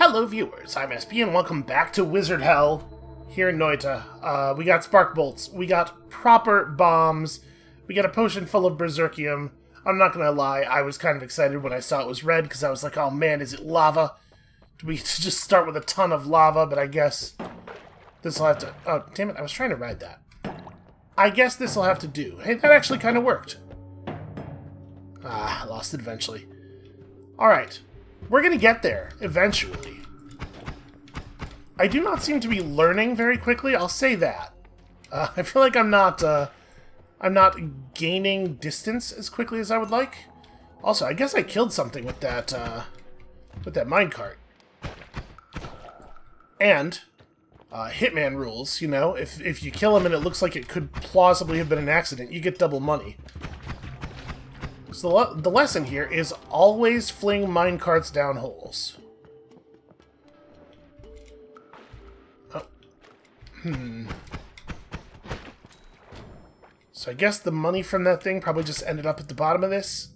Hello viewers, I'm SP and welcome back to Wizard Hell here in Noita. We got spark bolts, we got proper bombs, we got a potion full of berserkium. I'm not gonna lie, I was kind of excited when I saw it was red because I was like, oh man, is it lava? Do we just start with a ton of lava? But I guess this will have to... Oh, damn it, I was trying to ride that. I guess this will have to do. Hey, that actually kind of worked. Ah, I lost it eventually. Alright. We're gonna get there, eventually. I do not seem to be learning very quickly, I'll say that. I feel like I'm not gaining distance as quickly as I would like. Also, I guess I killed something with that minecart. And, Hitman rules, you know, if you kill him and it looks like it could plausibly have been an accident, you get double money. So the lesson here is always fling minecarts down holes. Oh. So I guess the money from that thing probably just ended up at the bottom of this.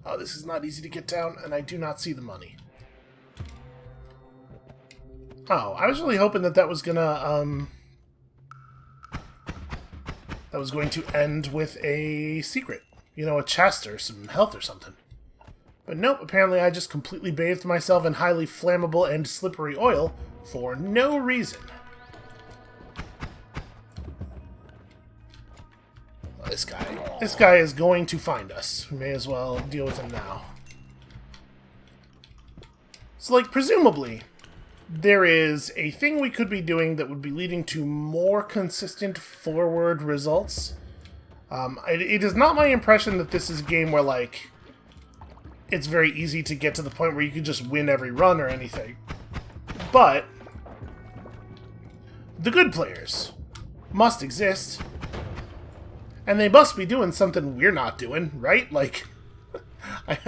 Oh, this is not easy to get down, and I do not see the money. Oh, I was really hoping that was gonna, that was going to end with a secret. You know, a chest or some health or something. But nope, apparently I just completely bathed myself in highly flammable and slippery oil for no reason. Well, this guy is going to find us. We may as well deal with him now. So, like, presumably, there is a thing we could be doing that would be leading to more consistent forward results. It is not my impression that this is a game where, like, it's very easy to get to the point where you can just win every run or anything. But the good players must exist. And they must be doing something we're not doing, right? Like,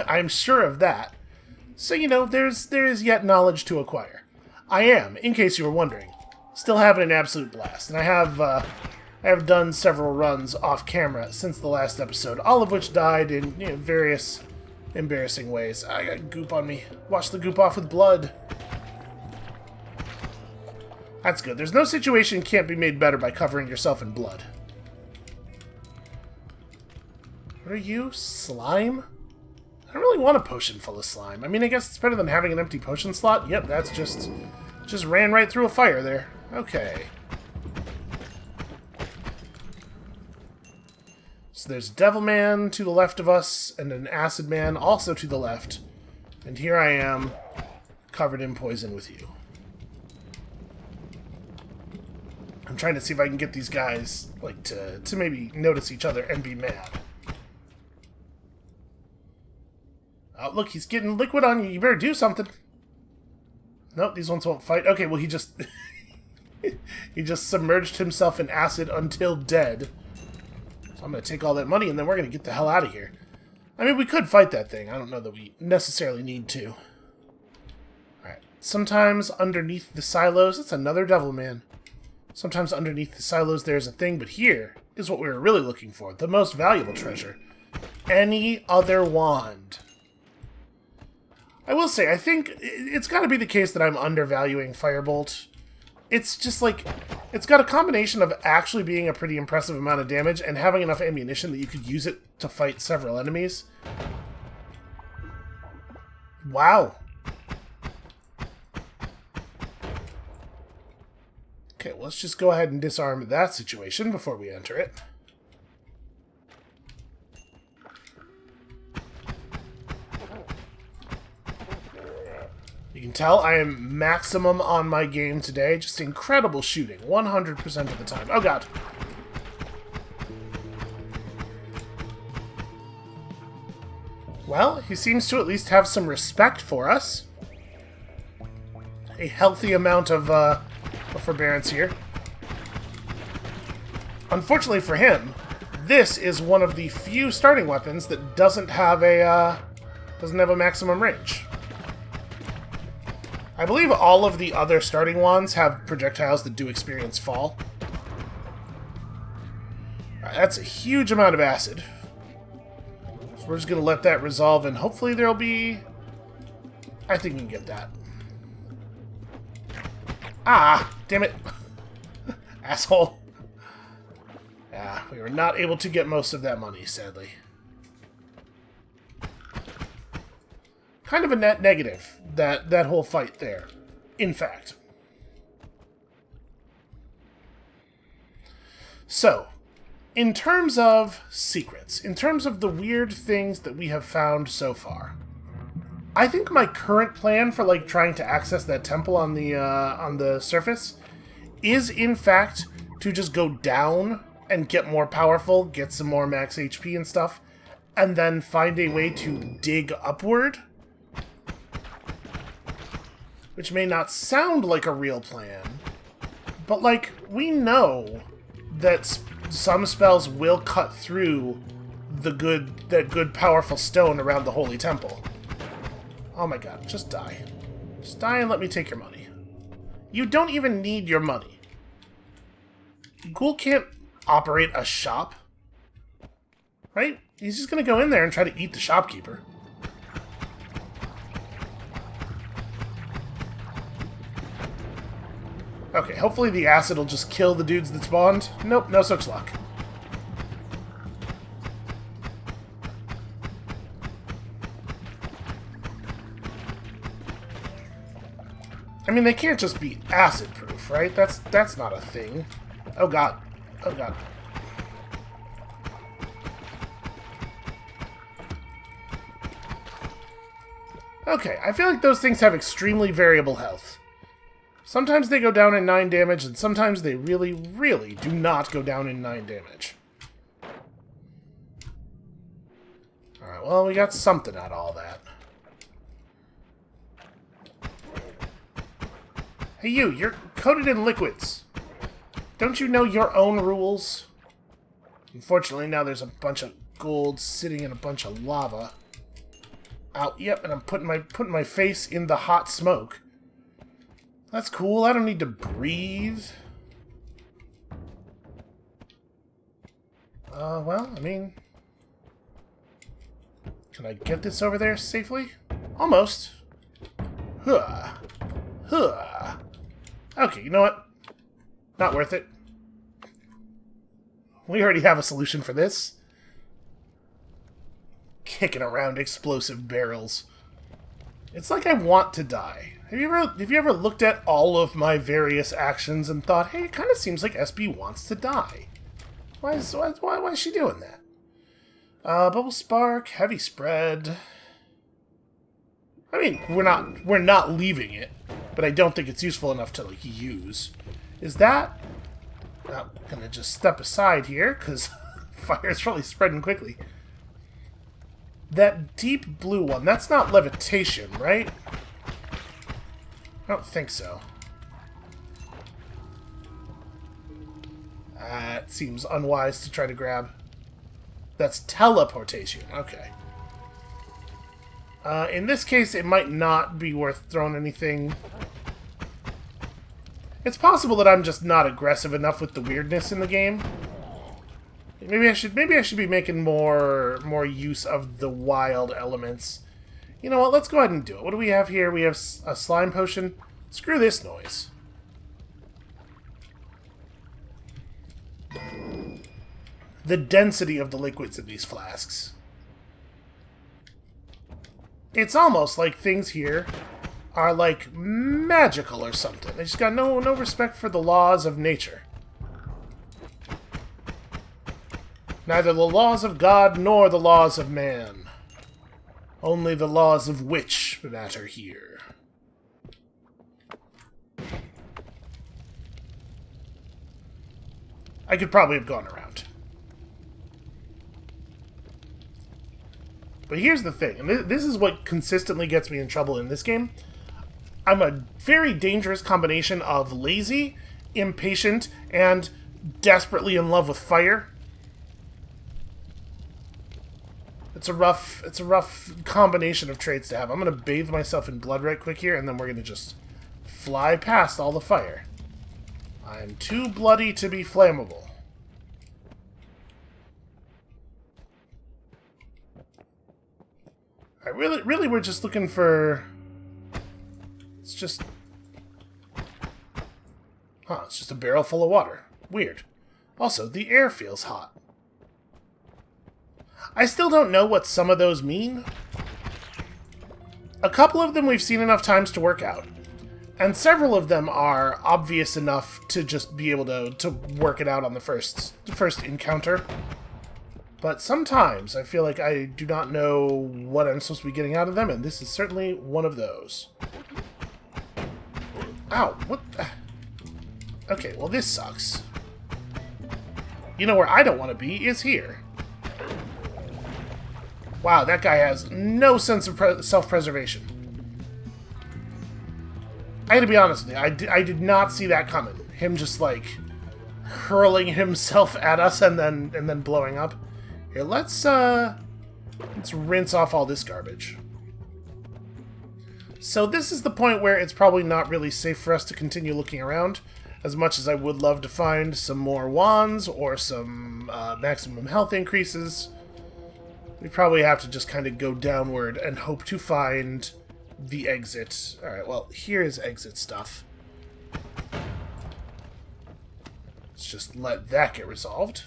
I'm sure of that. So, you know, there is yet knowledge to acquire. I am, in case you were wondering, still having an absolute blast. And I have done several runs off camera since the last episode, all of which died in, you know, various embarrassing ways. I got goop on me. Wash the goop off with blood. That's good. There's no situation can't be made better by covering yourself in blood. What are you? Slime? I don't really want a potion full of slime. I mean, I guess it's better than having an empty potion slot. Yep, that's just ran right through a fire there. Okay. So there's Devil Man to the left of us, and an Acid Man also to the left. And here I am, covered in poison with you. I'm trying to see if I can get these guys, like, to maybe notice each other and be mad. Oh, look, he's getting liquid on you. You better do something. Nope, these ones won't fight. Okay, well, he just... he just submerged himself in acid until dead. I'm going to take all that money, and then we're going to get the hell out of here. I mean, we could fight that thing. I don't know that we necessarily need to. Alright. Sometimes underneath the silos... It's another Devil Man. Sometimes underneath the silos there's a thing, but here is what we were really looking for. The most valuable treasure. Any other wand. I will say, I think it's got to be the case that I'm undervaluing Firebolt. It's just like, it's got a combination of actually being a pretty impressive amount of damage and having enough ammunition that you could use it to fight several enemies. Wow. Okay, well, let's just go ahead and disarm that situation before we enter it. You can tell I am maximum on my game today. Just incredible shooting. 100% of the time. Oh, God. Well, he seems to at least have some respect for us. A healthy amount of forbearance here. Unfortunately for him, this is one of the few starting weapons that doesn't have a maximum range. I believe all of the other starting wands have projectiles that do experience fall. Right, that's a huge amount of acid. So we're just going to let that resolve, and hopefully there'll be... I think we can get that. Ah! Damn it! Asshole. Yeah, we were not able to get most of that money, sadly. Kind of a net negative, that whole fight there. In fact. So, in terms of secrets, in terms of the weird things that we have found so far, I think my current plan for like trying to access that temple on the surface is in fact to just go down and get more powerful, get some more max HP and stuff, and then find a way to dig upward. Which may not sound like a real plan, but like we know that some spells will cut through that good powerful stone around the holy temple. Oh my god, just die. Just die and let me take your money. You don't even need your money. Ghoul can't operate a shop. Right? He's just gonna go in there and try to eat the shopkeeper. Okay, hopefully the acid will just kill the dudes that spawned. Nope, no such luck. I mean, they can't just be acid-proof, right? That's not a thing. Oh god. Oh god. Okay, I feel like those things have extremely variable health. Sometimes they go down in 9 damage, and sometimes they really, really do not go down in 9 damage. Alright, well, we got something out of all that. Hey you're coated in liquids. Don't you know your own rules? Unfortunately, now there's a bunch of gold sitting in a bunch of lava. Ow, yep, and I'm putting my face in the hot smoke. That's cool, I don't need to breathe. Well, I mean... Can I get this over there safely? Almost. Huh. Huh. Okay, you know what? Not worth it. We already have a solution for this. Kicking around explosive barrels. It's like I want to die. Have you ever looked at all of my various actions and thought, hey, it kind of seems like SB wants to die? Why is she doing that? Bubble spark, heavy spread. I mean, we're not leaving it, but I don't think it's useful enough to like use. Is that? I'm gonna just step aside here because fire's really spreading quickly. That deep blue one, that's not levitation, right? I don't think so. It seems unwise to try to grab. That's teleportation. Okay. In this case, it might not be worth throwing anything. It's possible that I'm just not aggressive enough with the weirdness in the game. Maybe I should be making more use of the wild elements. You know what? Let's go ahead and do it. What do we have here? We have a slime potion. Screw this noise. The density of the liquids in these flasks. It's almost like things here are like magical or something. They just got no respect for the laws of nature. Neither the laws of God nor the laws of man. Only the laws of witch matter here. I could probably have gone around. But here's the thing, and this is what consistently gets me in trouble in this game. I'm a very dangerous combination of lazy, impatient, and desperately in love with fire. It's a rough combination of traits to have. I'm going to bathe myself in blood right quick here, and then we're going to just fly past all the fire. I'm too bloody to be flammable. Really, we're just looking for... It's just... Huh, it's just a barrel full of water. Weird. Also, the air feels hot. I still don't know what some of those mean. A couple of them we've seen enough times to work out. And several of them are obvious enough to just be able to work it out on the first encounter. But sometimes I feel like I do not know what I'm supposed to be getting out of them, and this is certainly one of those. Ow, what the... Okay, well this sucks. You know where I don't want to be is here. Wow, that guy has no sense of self-preservation. I gotta be honest with you, I did not see that coming. Him just, like, hurling himself at us and then blowing up. Here, let's rinse off all this garbage. So this is the point where it's probably not really safe for us to continue looking around, as much as I would love to find some more wands or some maximum health increases. We probably have to just kind of go downward and hope to find the exit. Alright, well, here's exit stuff. Let's just let that get resolved.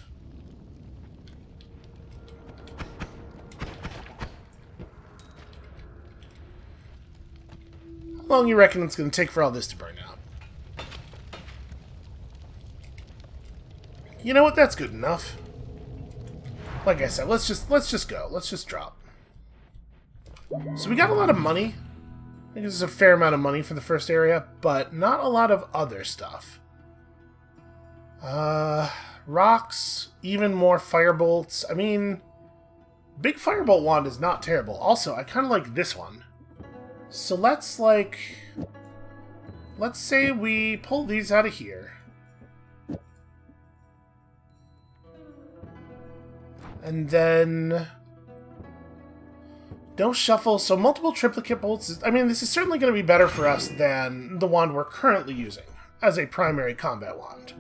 How long you reckon it's going to take for all this to burn out? You know what? That's good enough. Like I said, let's just go. Let's just drop. So we got a lot of money. I think this is a fair amount of money for the first area, but not a lot of other stuff. Rocks, even more firebolts. I mean, big firebolt wand is not terrible. Also, I kind of like this one. So let's say we pull these out of here. And then don't shuffle. So multiple triplicate bolts. I mean, this is certainly going to be better for us than the wand we're currently using as a primary combat wand.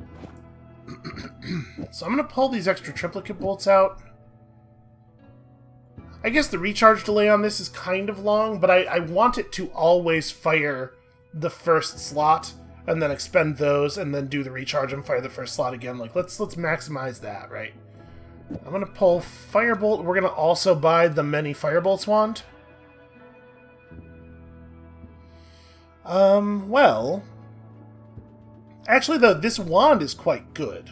So I'm going to pull these extra triplicate bolts out. I guess the recharge delay on this is kind of long, but I want it to always fire the first slot and then expend those and then do the recharge and fire the first slot again. Like, let's maximize that, right? I'm going to pull Firebolt. We're going to also buy the Many Firebolts wand. Well... Actually, though, this wand is quite good.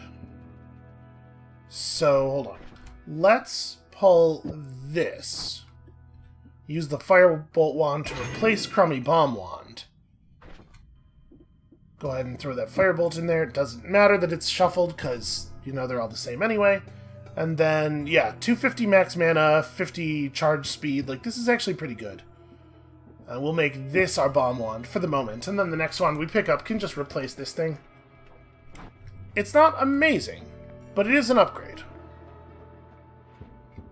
So, hold on. Let's pull this. Use the Firebolt wand to replace Crummy Bomb wand. Go ahead and throw that Firebolt in there. It doesn't matter that it's shuffled, because, you know, they're all the same anyway. And then, yeah, 250 max mana, 50 charge speed. Like, this is actually pretty good. We'll make this our bomb wand for the moment, and then the next one we pick up can just replace this thing. It's not amazing, but it is an upgrade.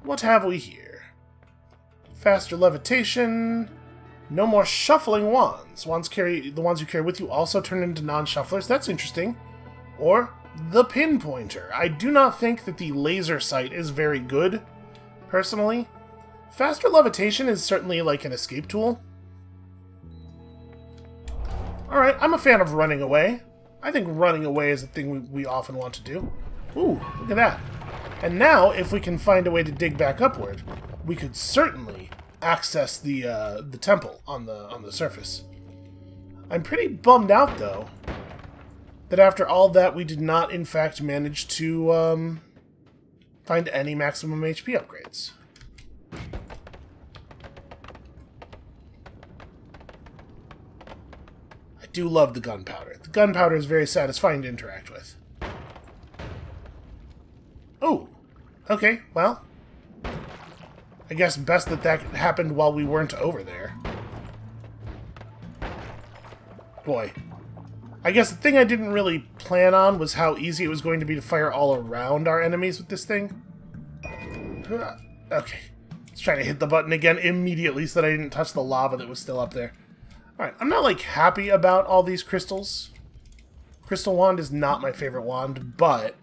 What have we here? Faster levitation. No more shuffling wands. The wands you carry with you also turn into non-shufflers. That's interesting. Or the pinpointer. I do not think that the laser sight is very good, personally. Faster levitation is certainly like an escape tool. Alright, I'm a fan of running away. I think running away is a thing we often want to do. Ooh, look at that. And now, if we can find a way to dig back upward, we could certainly access the temple on the surface. I'm pretty bummed out, though, that after all that, we did not, in fact, manage to find any maximum HP upgrades. I do love the gunpowder. The gunpowder is very satisfying to interact with. Oh, okay, well, I guess best that happened while we weren't over there. Boy. I guess the thing I didn't really plan on was how easy it was going to be to fire all around our enemies with this thing. Okay. Let's try to hit the button again immediately so that I didn't touch the lava that was still up there. Alright, I'm not, like, happy about all these crystals. Crystal wand is not my favorite wand, but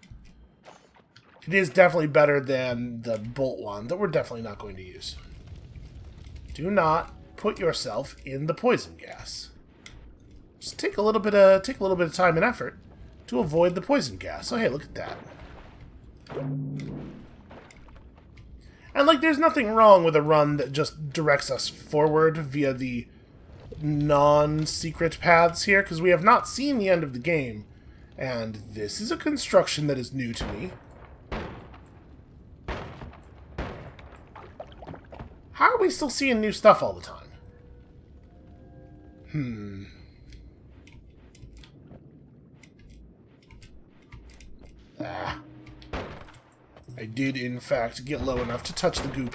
it is definitely better than the bolt wand that we're definitely not going to use. Do not put yourself in the poison gas. Just take a little bit of time and effort, to avoid the poison gas. Oh, hey, look at that. And, like, there's nothing wrong with a run that just directs us forward via the non-secret paths here, because we have not seen the end of the game. And this is a construction that is new to me. How are we still seeing new stuff all the time? Ah. I did, in fact, get low enough to touch the goop.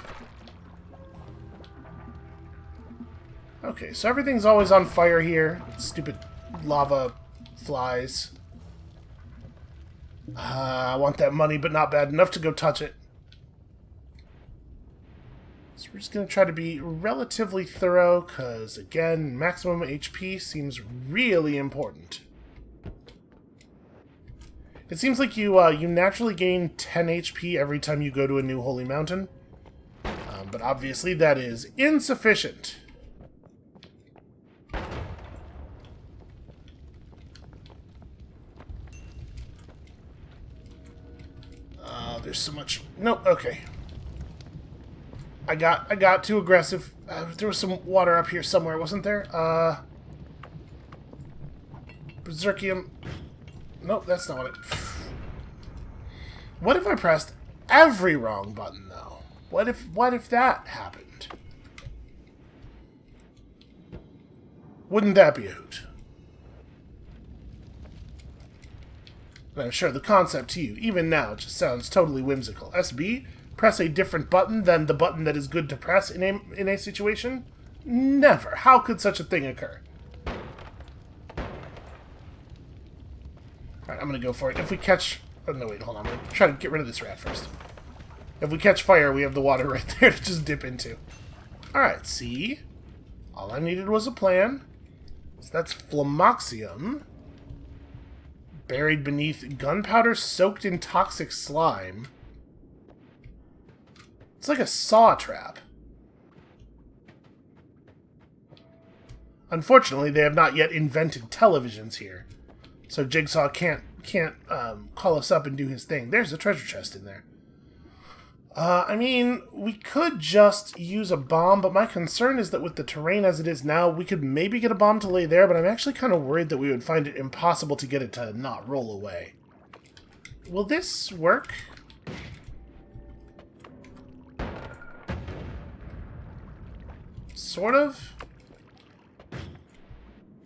Okay, so everything's always on fire here. Stupid lava flies. I want that money, but not bad enough to go touch it. So we're just going to try to be relatively thorough, because, again, maximum HP seems really important. It seems like you naturally gain 10 HP every time you go to a new holy mountain. But obviously that is insufficient. There's so much... Nope, okay. I got too aggressive. There was some water up here somewhere, wasn't there? Berserkium. Nope, that's not what it... What if I pressed every wrong button, though? What if that happened? Wouldn't that be a hoot? And I'm sure the concept to you, even now, just sounds totally whimsical. SB? Press a different button than the button that is good to press in a situation? Never. How could such a thing occur? Alright, I'm gonna go for it. If we catch... Oh, no, wait, hold on. I'm gonna try to get rid of this rat first. If we catch fire, we have the water right there to just dip into. Alright, see? All I needed was a plan. So that's Flamoxium. Buried beneath gunpowder soaked in toxic slime. It's like a saw trap. Unfortunately, they have not yet invented televisions here. So Jigsaw can't call us up and do his thing. There's a treasure chest in there. I mean, we could just use a bomb, but my concern is that with the terrain as it is now, we could maybe get a bomb to lay there, but I'm actually kind of worried that we would find it impossible to get it to not roll away. Will this work? Sort of?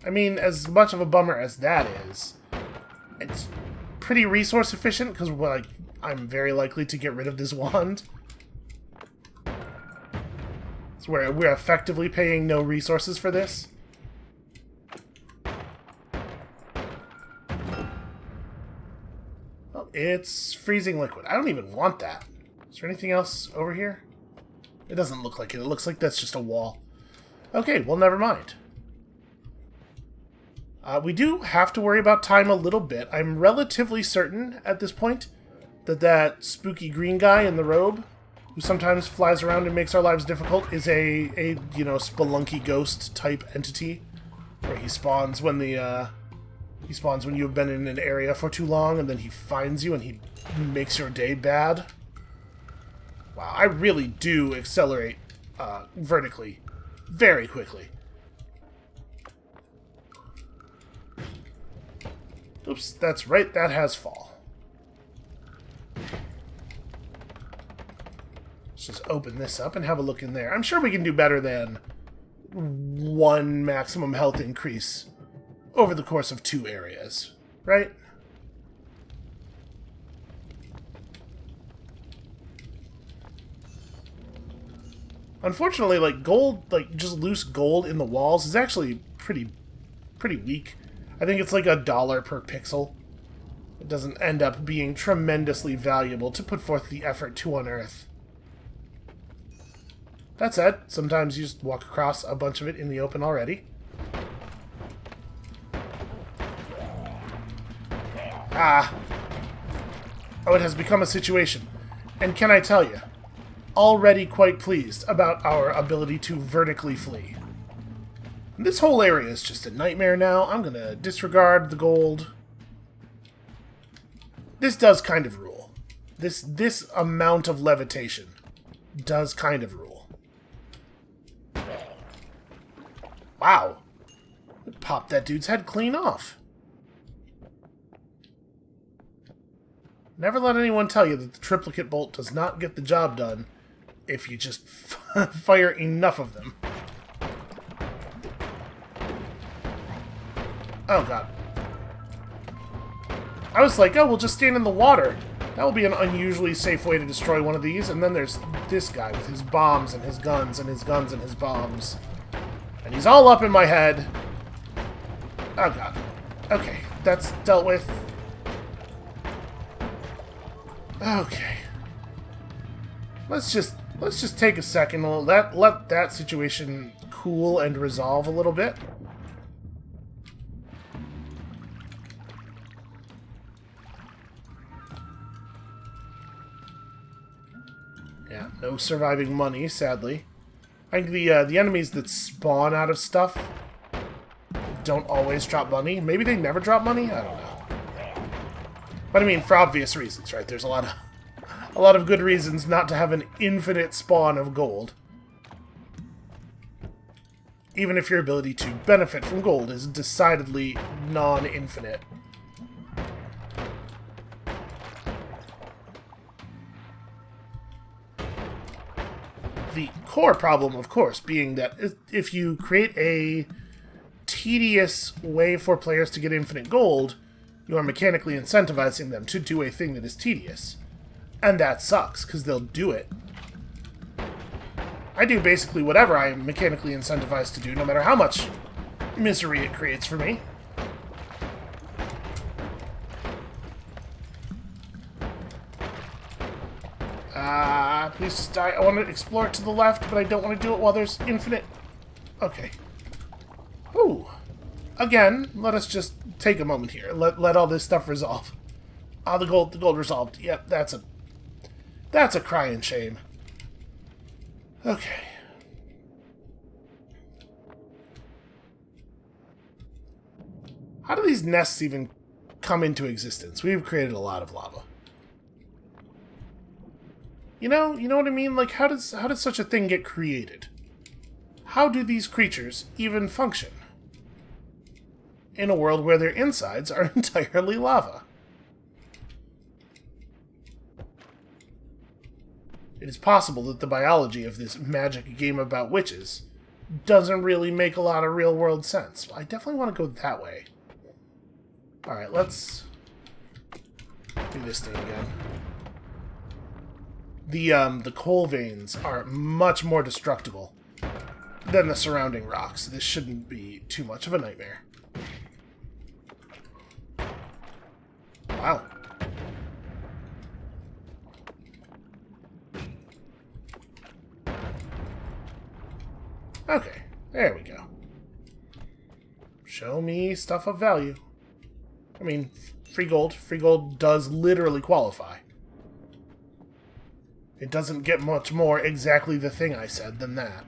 I mean, as much of a bummer as that is, it's pretty resource efficient, because, like, I'm very likely to get rid of this wand. So we're effectively paying no resources for this. Oh, it's freezing liquid. I don't even want that. Is there anything else over here? It doesn't look like it. It looks like that's just a wall. Okay, well, never mind. We do have to worry about time a little bit. I'm relatively certain at this point that spooky green guy in the robe, who sometimes flies around and makes our lives difficult, is a you know, spelunky ghost type entity, where he spawns when you have been in an area for too long, and then he finds you and he makes your day bad. Wow, I really do accelerate vertically very quickly. Oops, that's right, that has fall. Let's just open this up and have a look in there. I'm sure we can do better than 1 maximum health increase over the course of 2 areas, right? Unfortunately, like, gold, like, just loose gold in the walls is actually pretty weak. I think it's like $1 per pixel. It doesn't end up being tremendously valuable to put forth the effort to unearth. That said, sometimes you just walk across a bunch of it in the open already. Ah. Oh, it has become a situation. And can I tell you, already quite pleased about our ability to vertically flee. This whole area is just a nightmare now. I'm gonna disregard the gold. This does kind of rule. This amount of levitation does kind of rule. Wow. It popped that dude's head clean off. Never let anyone tell you that the triplicate bolt does not get the job done if you just fire enough of them. Oh, God. I was like, oh, we'll just stand in the water. That will be an unusually safe way to destroy one of these. And then there's this guy with his bombs and his guns and his guns and his bombs. And he's all up in my head. Oh, God. Okay, that's dealt with. Okay. Let's just take a second. Let that situation cool and resolve a little bit. Yeah, no surviving money, sadly. I think the enemies that spawn out of stuff don't always drop money. Maybe they never drop money? I don't know. But I mean, for obvious reasons, right? There's a lot of good reasons not to have an infinite spawn of gold. Even if your ability to benefit from gold is decidedly non-infinite. The core problem, of course, being that if you create a tedious way for players to get infinite gold, you are mechanically incentivizing them to do a thing that is tedious. And that sucks, because they'll do it. I do basically whatever I am mechanically incentivized to do, no matter how much misery it creates for me. Please just die. I want to explore it to the left, but I don't want to do it while there's infinite... Okay. Ooh. Again, let us just take a moment here. Let all this stuff resolve. Ah, the gold resolved. Yep, that's a crying shame. Okay. How do these nests even come into existence? We've created a lot of lava. You know what I mean? Like, how does such a thing get created? How do these creatures even function in a world where their insides are entirely lava? It is possible that the biology of this magic game about witches doesn't really make a lot of real-world sense. I definitely want to go that way. Alright, let's do this thing again. The coal veins are much more destructible than the surrounding rocks. This shouldn't be too much of a nightmare. Wow. Okay, there we go. Show me stuff of value. I mean, free gold. Free gold does literally qualify. It doesn't get much more exactly the thing I said than that.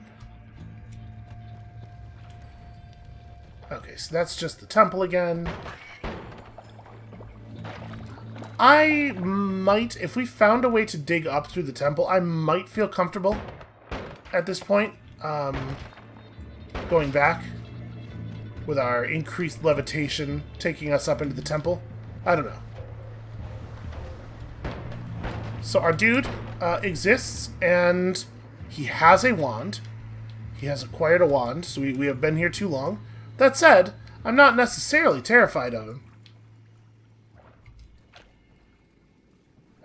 Okay, so that's just the temple again. I might, if we found a way to dig up through the temple, I might feel comfortable at this point. Going back with our increased levitation taking us up into the temple. I don't know. So our dude exists, and he has a wand. He has acquired a wand, so we have been here too long. That said, I'm not necessarily terrified of him.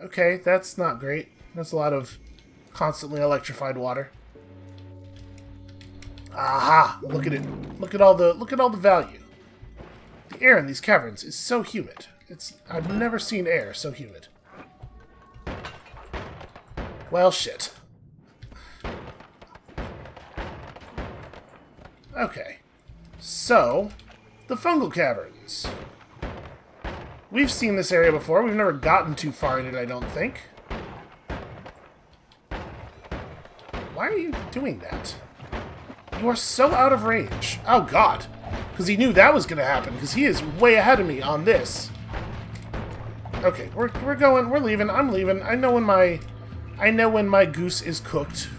Okay, that's not great. That's a lot of constantly electrified water. Aha! Look at it. Look at all the value. The air in these caverns is so humid. I've never seen air so humid. Well, shit. Okay. So, the Fungal Caverns. We've seen this area before. We've never gotten too far in it, I don't think. Why are you doing that? You are so out of range. Oh, God. Because he knew that was going to happen, because he is way ahead of me on this. Okay, we're going. We're leaving. I'm leaving. I know when my goose is cooked.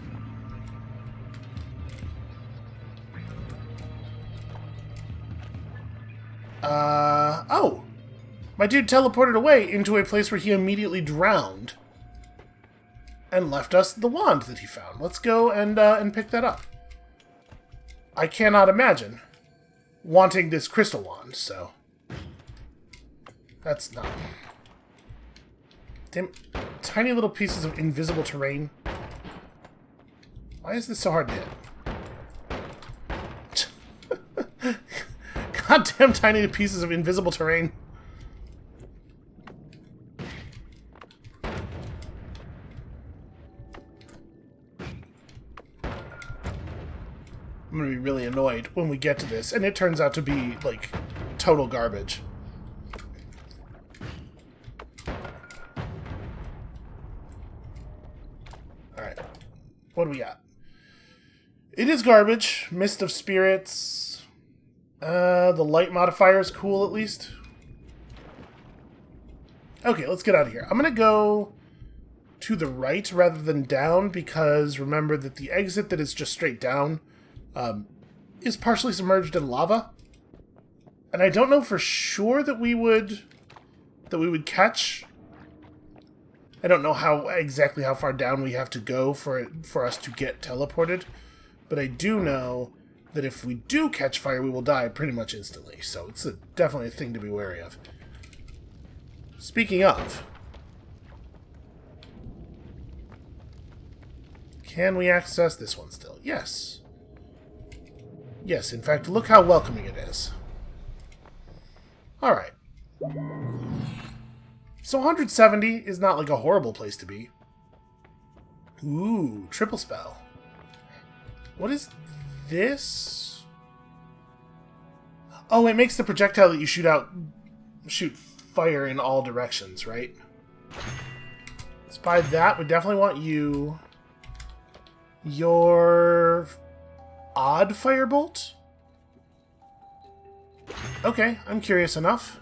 Oh! My dude teleported away into a place where he immediately drowned. And left us the wand that he found. Let's go and pick that up. I cannot imagine wanting this crystal wand, so... That's not... Damn, tiny little pieces of invisible terrain. Why is this so hard to hit? Goddamn tiny pieces of invisible terrain. I'm gonna be really annoyed when we get to this, and it turns out to be, like, total garbage. Alright. What do we got? It is garbage. Mist of Spirits. The light modifier is cool, at least. Okay, let's get out of here. I'm gonna go to the right rather than down, because remember that the exit that is just straight down is partially submerged in lava. And I don't know for sure that we would catch. I don't know exactly how far down we have to go for us to get teleported, but I do know that if we do catch fire, we will die pretty much instantly. So it's definitely a thing to be wary of. Speaking of, can we access this one still? Yes. Yes, in fact, look how welcoming it is. Alright. So 170 is not like a horrible place to be. Ooh, triple spell. What is this? Oh, it makes the projectile that you shoot fire in all directions, right? Let's buy that. We definitely want you. Your odd firebolt? Okay, I'm curious enough.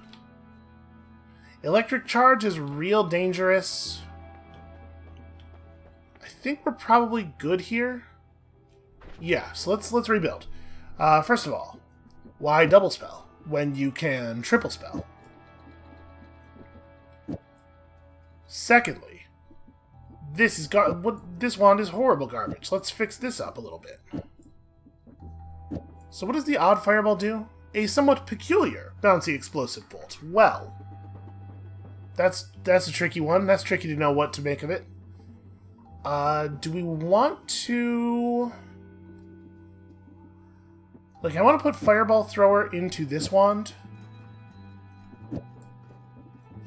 Electric charge is real dangerous. I think we're probably good here. Yeah, so let's rebuild. First of all, why double spell when you can triple spell? Secondly, this wand is horrible garbage. Let's fix this up a little bit. So what does the odd fireball do? A somewhat peculiar bouncy explosive bolt. Well, that's a tricky one. That's tricky to know what to make of it. Do we want to... Like, I want to put Fireball Thrower into this wand. I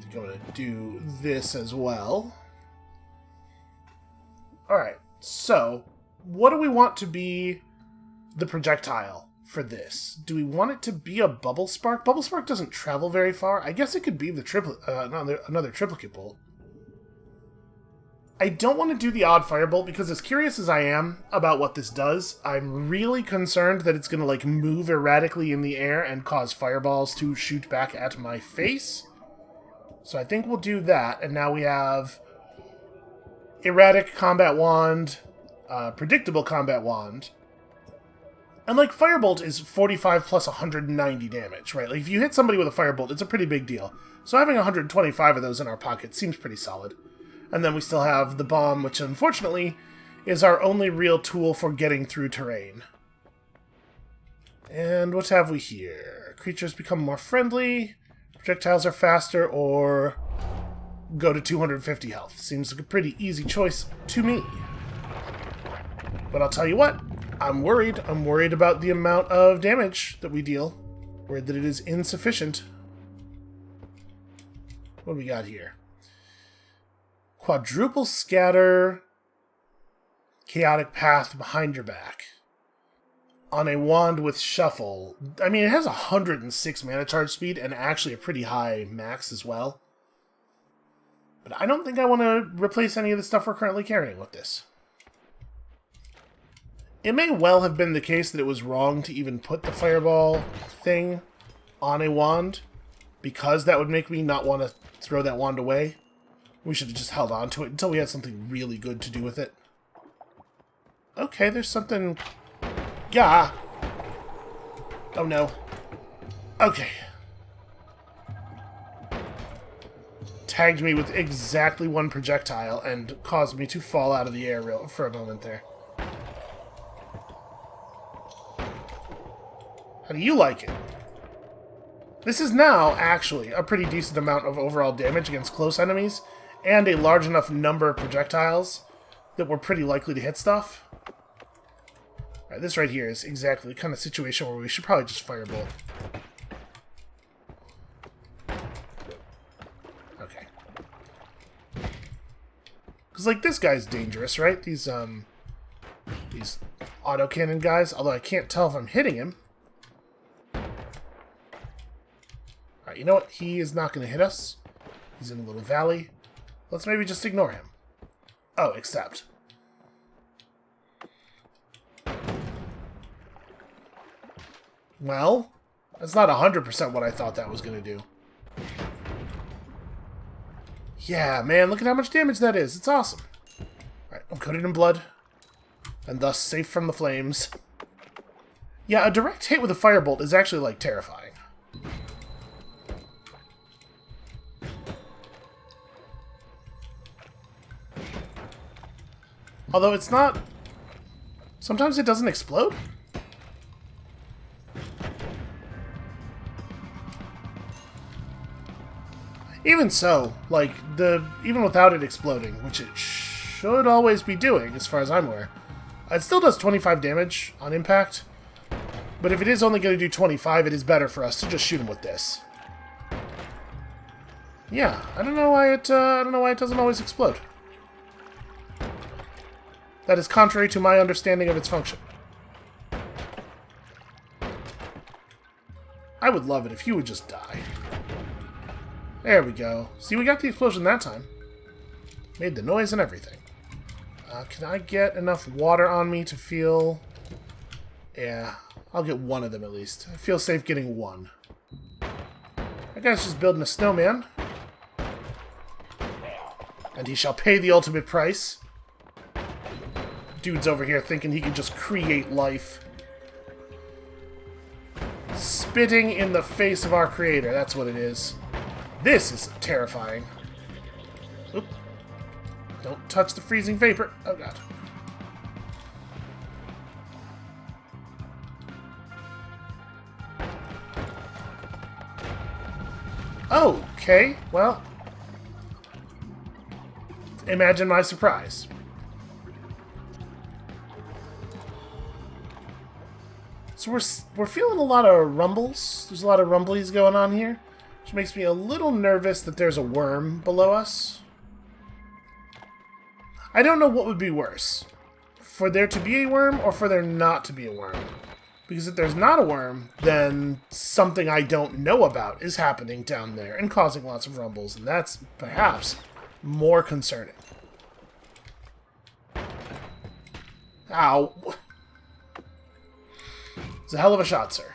think I'm going to do this as well. Alright, so, what do we want to be the projectile for this? Do we want it to be a Bubble Spark? Bubble Spark doesn't travel very far. I guess it could be the another triplicate bolt. I don't want to do the odd firebolt because as curious as I am about what this does, I'm really concerned that it's going to like move erratically in the air and cause fireballs to shoot back at my face. So I think we'll do that, and now we have erratic combat wand, predictable combat wand. And like firebolt is 45 plus 190 damage, right? Like if you hit somebody with a firebolt, it's a pretty big deal. So having 125 of those in our pocket seems pretty solid. And then we still have the bomb, which unfortunately is our only real tool for getting through terrain. And what have we here? Creatures become more friendly, projectiles are faster, or go to 250 health. Seems like a pretty easy choice to me. But I'll tell you what, I'm worried. I'm worried about the amount of damage that we deal. Worried that it is insufficient. What do we got here? Quadruple Scatter, Chaotic Path behind your back. On a wand with Shuffle. I mean, it has 106 mana charge speed and actually a pretty high max as well. But I don't think I want to replace any of the stuff we're currently carrying with this. It may well have been the case that it was wrong to even put the fireball thing on a wand. because that would make me not want to throw that wand away. We should have just held on to it until we had something really good to do with it. Okay, there's something... Yeah! Oh no. Okay. Tagged me with exactly one projectile and caused me to fall out of the air for a moment there. How do you like it? This is now, actually, a pretty decent amount of overall damage against close enemies, and a large enough number of projectiles that we're pretty likely to hit stuff. Alright, this right here is exactly the kind of situation where we should probably just firebolt. Okay. Because, like, this guy's dangerous, right? These autocannon guys, although I can't tell if I'm hitting him. Alright, you know what? He is not going to hit us. He's in a little valley. Let's maybe just ignore him. Oh, except. Well, that's not 100% what I thought that was going to do. Yeah, man, look at how much damage that is. It's awesome. Alright, I'm coated in blood. And thus safe from the flames. Yeah, a direct hit with a firebolt is actually, like, terrifying. Although it's not... Sometimes it doesn't explode? Even so, like, even without it exploding, which it should always be doing, as far as I'm aware, it still does 25 damage on impact. But if it is only going to do 25, it is better for us to just shoot him with this. Yeah, I don't know why it doesn't always explode. That is contrary to my understanding of its function. I would love it if you would just die. There we go. See, we got the explosion that time. Made the noise and everything. Can I get enough water on me to feel... Yeah, I'll get one of them at least. I feel safe getting one. That guy's just building a snowman. And he shall pay the ultimate price. Dude's over here thinking he can just create life. Spitting in the face of our creator, that's what it is. This is terrifying. Oop. Don't touch the freezing vapor. Oh god. Okay, well. Imagine my surprise. So we're feeling a lot of rumbles. There's a lot of rumblies going on here, which makes me a little nervous that there's a worm below us. I don't know what would be worse, for there to be a worm or for there not to be a worm. Because if there's not a worm, then something I don't know about is happening down there and causing lots of rumbles, and that's perhaps more concerning. Ow. It's a hell of a shot, sir.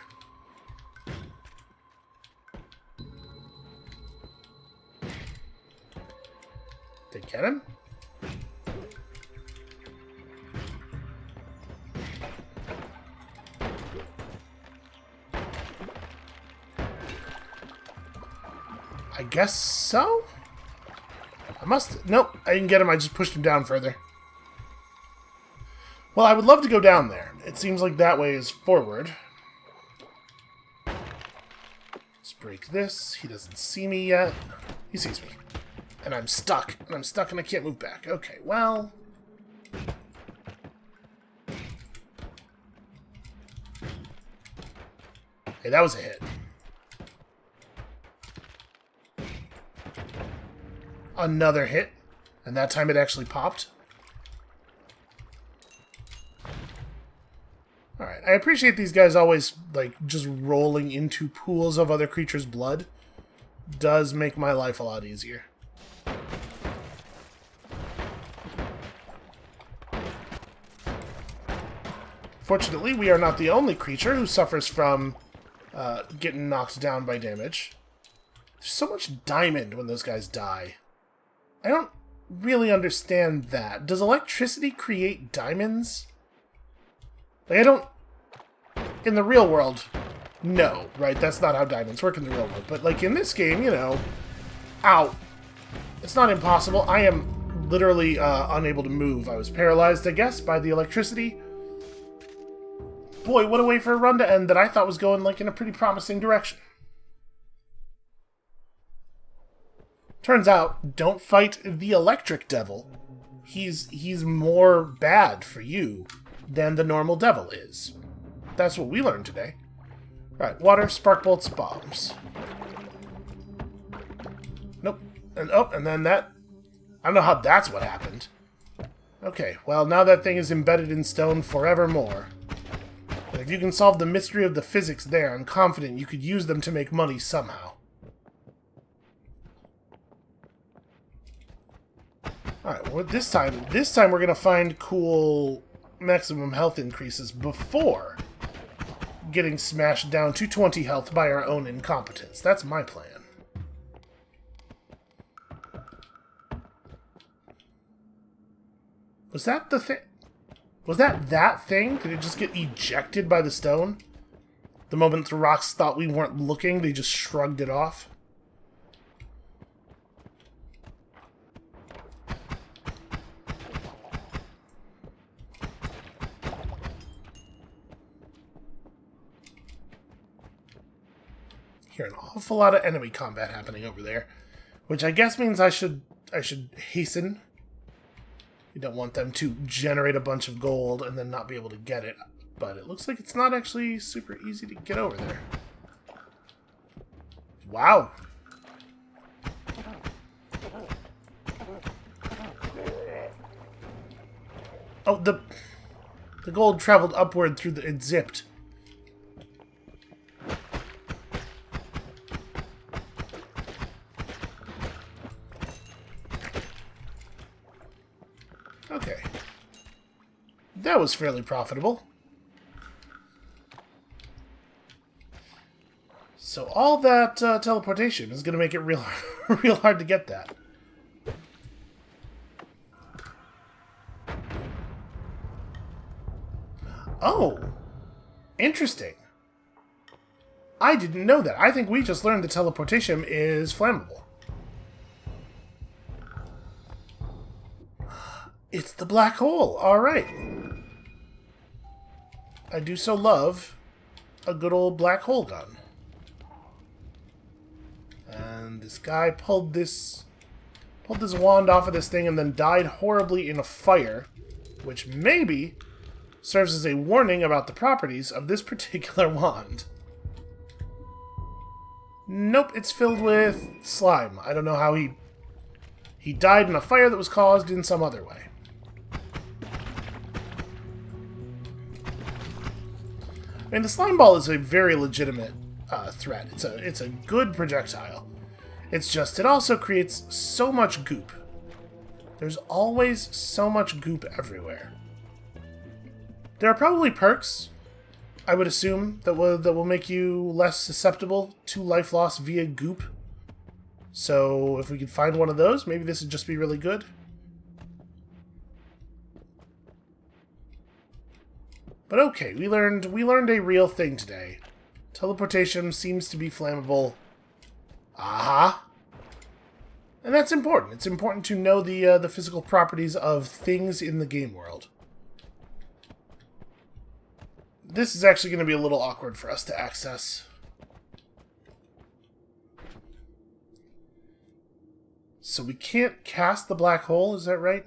Did I get him? I guess so? I must... Nope, I didn't get him. I just pushed him down further. Well, I would love to go down there. It seems like that way is forward. Let's break this. He doesn't see me yet. He sees me. And I'm stuck. And I'm stuck and I can't move back. Okay, well... Hey, that was a hit. Another hit. And that time it actually popped. Alright, I appreciate these guys always, like, just rolling into pools of other creatures' blood. Does make my life a lot easier. Fortunately, we are not the only creature who suffers from getting knocked down by damage. There's so much diamond when those guys die. I don't really understand that. Does electricity create diamonds? Like, I don't... In the real world, no, right? That's not how diamonds work in the real world. But, like, in this game, you know... Ow. It's not impossible. I am literally unable to move. I was paralyzed, I guess, by the electricity. Boy, what a way for a run to end that I thought was going, like, in a pretty promising direction. Turns out, don't fight the electric devil. He's more bad for you than the normal devil is. That's what we learned today. Alright, water, spark bolts, bombs. Nope. And oh, and then that... I don't know how that's what happened. Okay, well, now that thing is embedded in stone forevermore. And if you can solve the mystery of the physics there, I'm confident you could use them to make money somehow. Alright, well, this time we're gonna find cool maximum health increases before getting smashed down to 20 health by our own incompetence. That's my plan. Was that the thing? Was that thing? Did it just get ejected by the stone? The moment the rocks thought we weren't looking, they just shrugged it off? Hear an awful lot of enemy combat happening over there, which I guess means I should hasten. You don't want them to generate a bunch of gold and then not be able to get it, but it looks like it's not actually super easy to get over there. Wow. Oh, the gold traveled upward through the... It zipped. Okay. That was fairly profitable. So all that teleportation is going to make it real, real hard to get that. Oh! Interesting. I didn't know that. I think we just learned that teleportation is flammable. It's the black hole. Alright. I do so love a good old black hole gun. And this guy pulled this wand off of this thing and then died horribly in a fire, which maybe serves as a warning about the properties of this particular wand. Nope, it's filled with slime. I don't know how he died in a fire that was caused in some other way. I mean, the slime ball is a very legitimate threat. It's a good projectile. It's just, it also creates so much goop. There's always so much goop everywhere. There are probably perks, I would assume, that will make you less susceptible to life loss via goop. So if we could find one of those, maybe this would just be really good. But okay, we learned a real thing today. Teleportation seems to be flammable. Aha! And that's important. It's important to know the physical properties of things in the game world. This is actually going to be a little awkward for us to access. So we can't cast the black hole, is that right?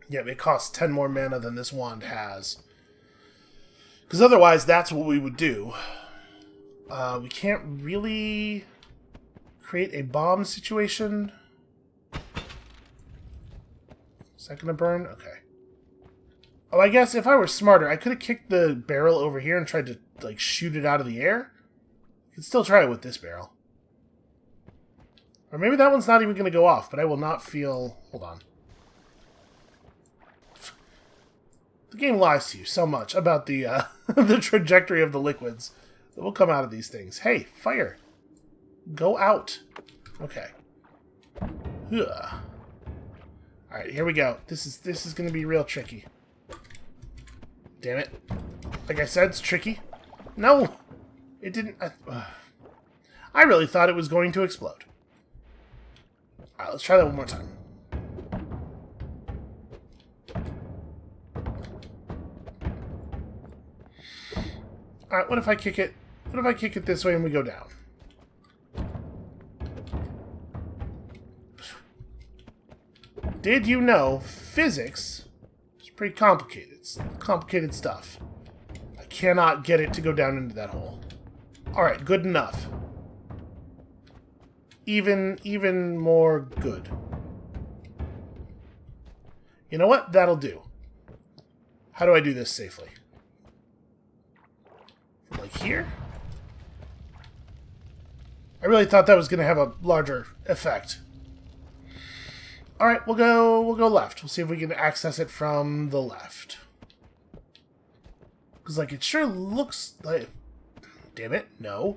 Yeah, it costs 10 more mana than this wand has. Because otherwise, that's what we would do. We can't really create a bomb situation. Is that going to burn? Okay. Oh, I guess if I were smarter, I could have kicked the barrel over here and tried to, like, shoot it out of the air. I could still try it with this barrel. Or maybe that one's not even going to go off, but I will not feel... Hold on. The game lies to you so much about the the trajectory of the liquids that will come out of these things. Hey, fire! Go out. Okay. Ugh. Alright, here we go. This is going to be real tricky. Damn it. Like I said, it's tricky. No! It didn't... I really thought it was going to explode. Alright, let's try that one more time. Alright, what if I kick it? What if I kick it this way and we go down? Did you know physics is pretty complicated? It's complicated stuff. I cannot get it to go down into that hole. Alright, good enough. Even more good. You know what? That'll do. How do I do this safely? Like here? I really thought that was going to have a larger effect. Alright, we'll go left. We'll see if we can access it from the left. Because, like, it sure looks like... Damn it, no.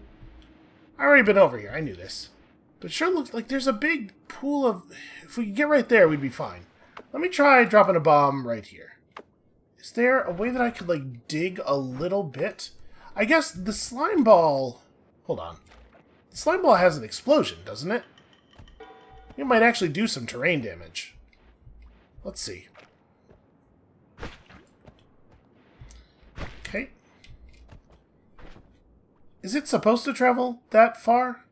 I already been over here, I knew this. But it sure looks like there's a big pool of... If we could get right there, we'd be fine. Let me try dropping a bomb right here. Is there a way that I could, like, dig a little bit? I guess the slime ball... Hold on. The slime ball has an explosion, doesn't it? It might actually do some terrain damage. Let's see. Okay. Is it supposed to travel that far?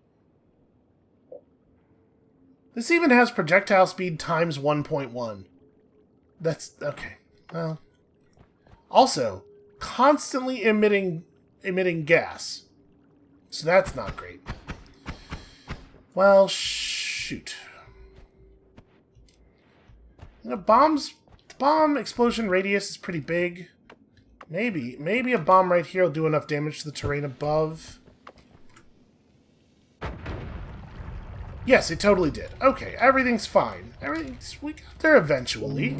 This even has projectile speed times 1.1. That's... okay. Well... Also, constantly emitting gas. So that's not great. Well, shoot. You know, the bomb explosion radius is pretty big. Maybe a bomb right here will do enough damage to the terrain above. Yes, it totally did. Okay, everything's fine. We got there eventually.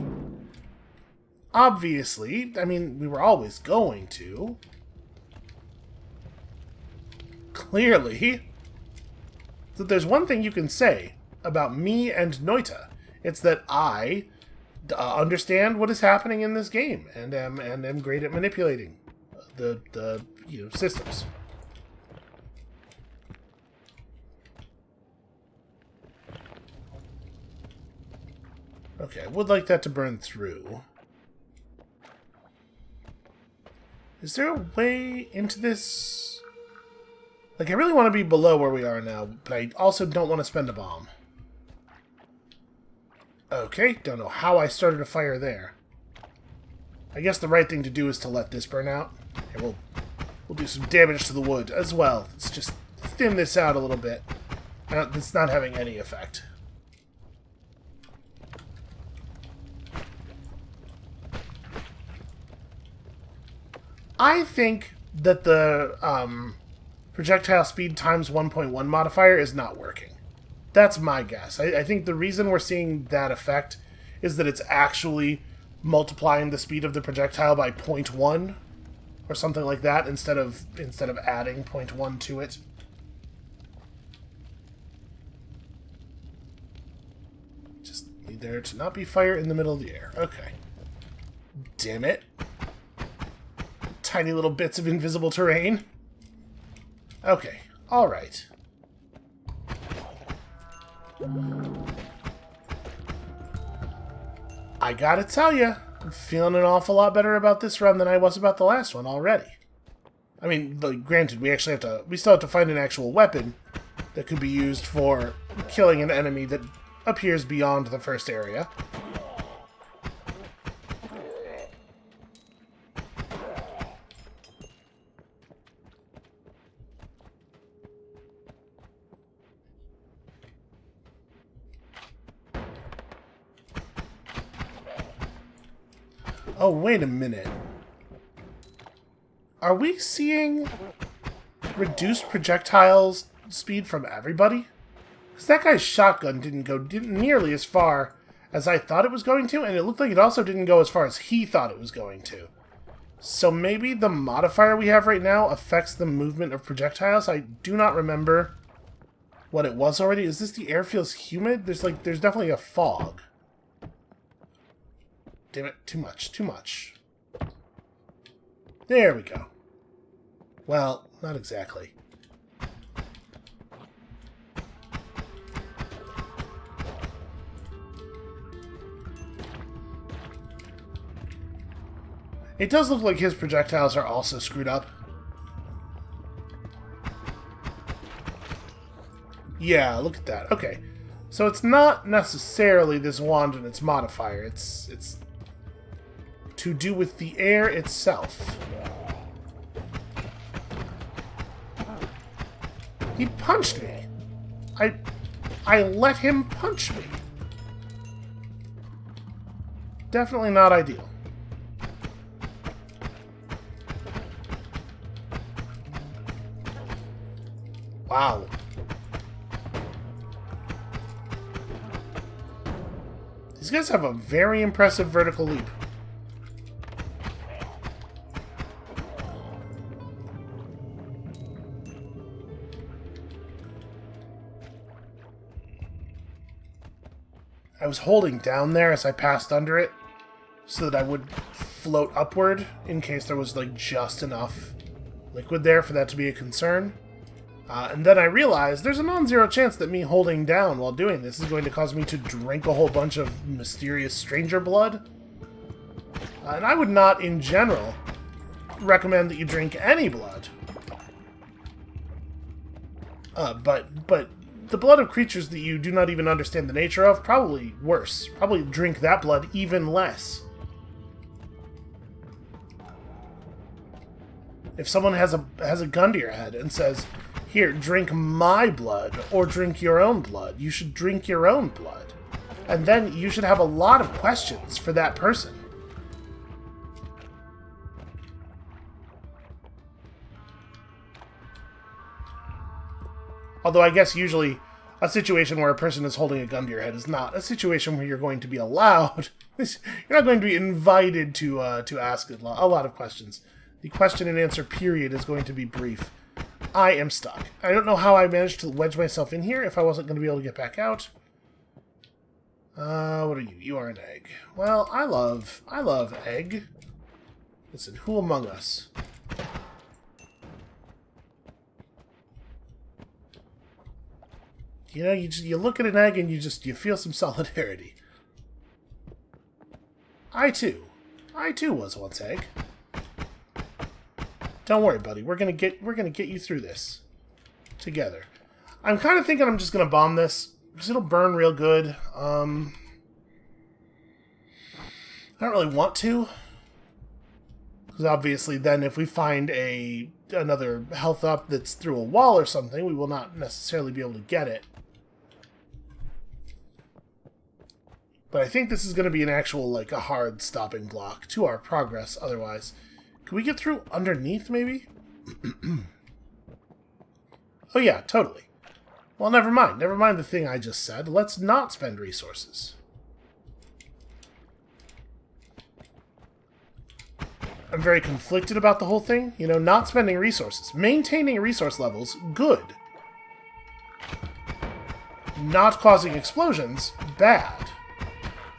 Obviously, I mean, we were always going to. Clearly. So there's one thing you can say about me and Noita. It's that I understand what is happening in this game and am great at manipulating the systems. Okay, I would like that to burn through. Is there a way into this? Like, I really want to be below where we are now, but I also don't want to spend a bomb. Okay, don't know how I started a fire there. I guess the right thing to do is to let this burn out. And we'll do some damage to the wood as well. Let's just thin this out a little bit. It's not having any effect. I think that the projectile speed times 1.1 modifier is not working. That's my guess. I think the reason we're seeing that effect is that it's actually multiplying the speed of the projectile by 0.1 or something like that instead of adding 0.1 to it. Just need there to not be fire in the middle of the air. Okay. Damn it. Tiny little bits of invisible terrain. Okay, alright. I gotta tell you, I'm feeling an awful lot better about this run than I was about the last one already. I mean, granted, we still have to find an actual weapon that could be used for killing an enemy that appears beyond the first area. Oh, wait a minute. Are we seeing reduced projectiles speed from everybody? Because that guy's shotgun didn't nearly as far as I thought it was going to, and it looked like it also didn't go as far as he thought it was going to. So maybe the modifier we have right now affects the movement of projectiles? I do not remember what it was already. Is this the air feels humid? There's definitely a fog. Damn it, too much, too much. There we go. Well, not exactly. It does look like his projectiles are also screwed up. Yeah, look at that. Okay. So it's not necessarily this wand and its modifier. It's to do with the air itself. He punched me. I let him punch me. Definitely not ideal. Wow. These guys have a very impressive vertical leap. I was holding down there as I passed under it so that I would float upward in case there was like just enough liquid there for that to be a concern. And then I realized there's a non-zero chance that me holding down while doing this is going to cause me to drink a whole bunch of mysterious stranger blood. And I would not, in general, recommend that you drink any blood. But the blood of creatures that you do not even understand the nature of, probably worse. Probably drink that blood even less. If someone has a gun to your head and says, "Here, drink my blood, or drink your own blood," you should drink your own blood. And then you should have a lot of questions for that person. Although I guess usually a situation where a person is holding a gun to your head is not a situation where you're going to be allowed. You're not going to be invited to ask a lot of questions. The question and answer period is going to be brief. I am stuck. I don't know how I managed to wedge myself in here if I wasn't going to be able to get back out. What are you? You are an egg. Well, I love egg. Listen, who among us? You know, you look at an egg and you feel some solidarity. I too was once egg. Don't worry, buddy. We're gonna get you through this together. I'm kind of thinking I'm just gonna bomb this because it'll burn real good. I don't really want to, because obviously then if we find another health up that's through a wall or something, we will not necessarily be able to get it. But I think this is going to be an actual, like, a hard stopping block to our progress otherwise. Can we get through underneath, maybe? Oh yeah, totally. Well, never mind. Never mind the thing I just said. Let's not spend resources. I'm very conflicted about the whole thing. You know, not spending resources. Maintaining resource levels, good. Not causing explosions, bad.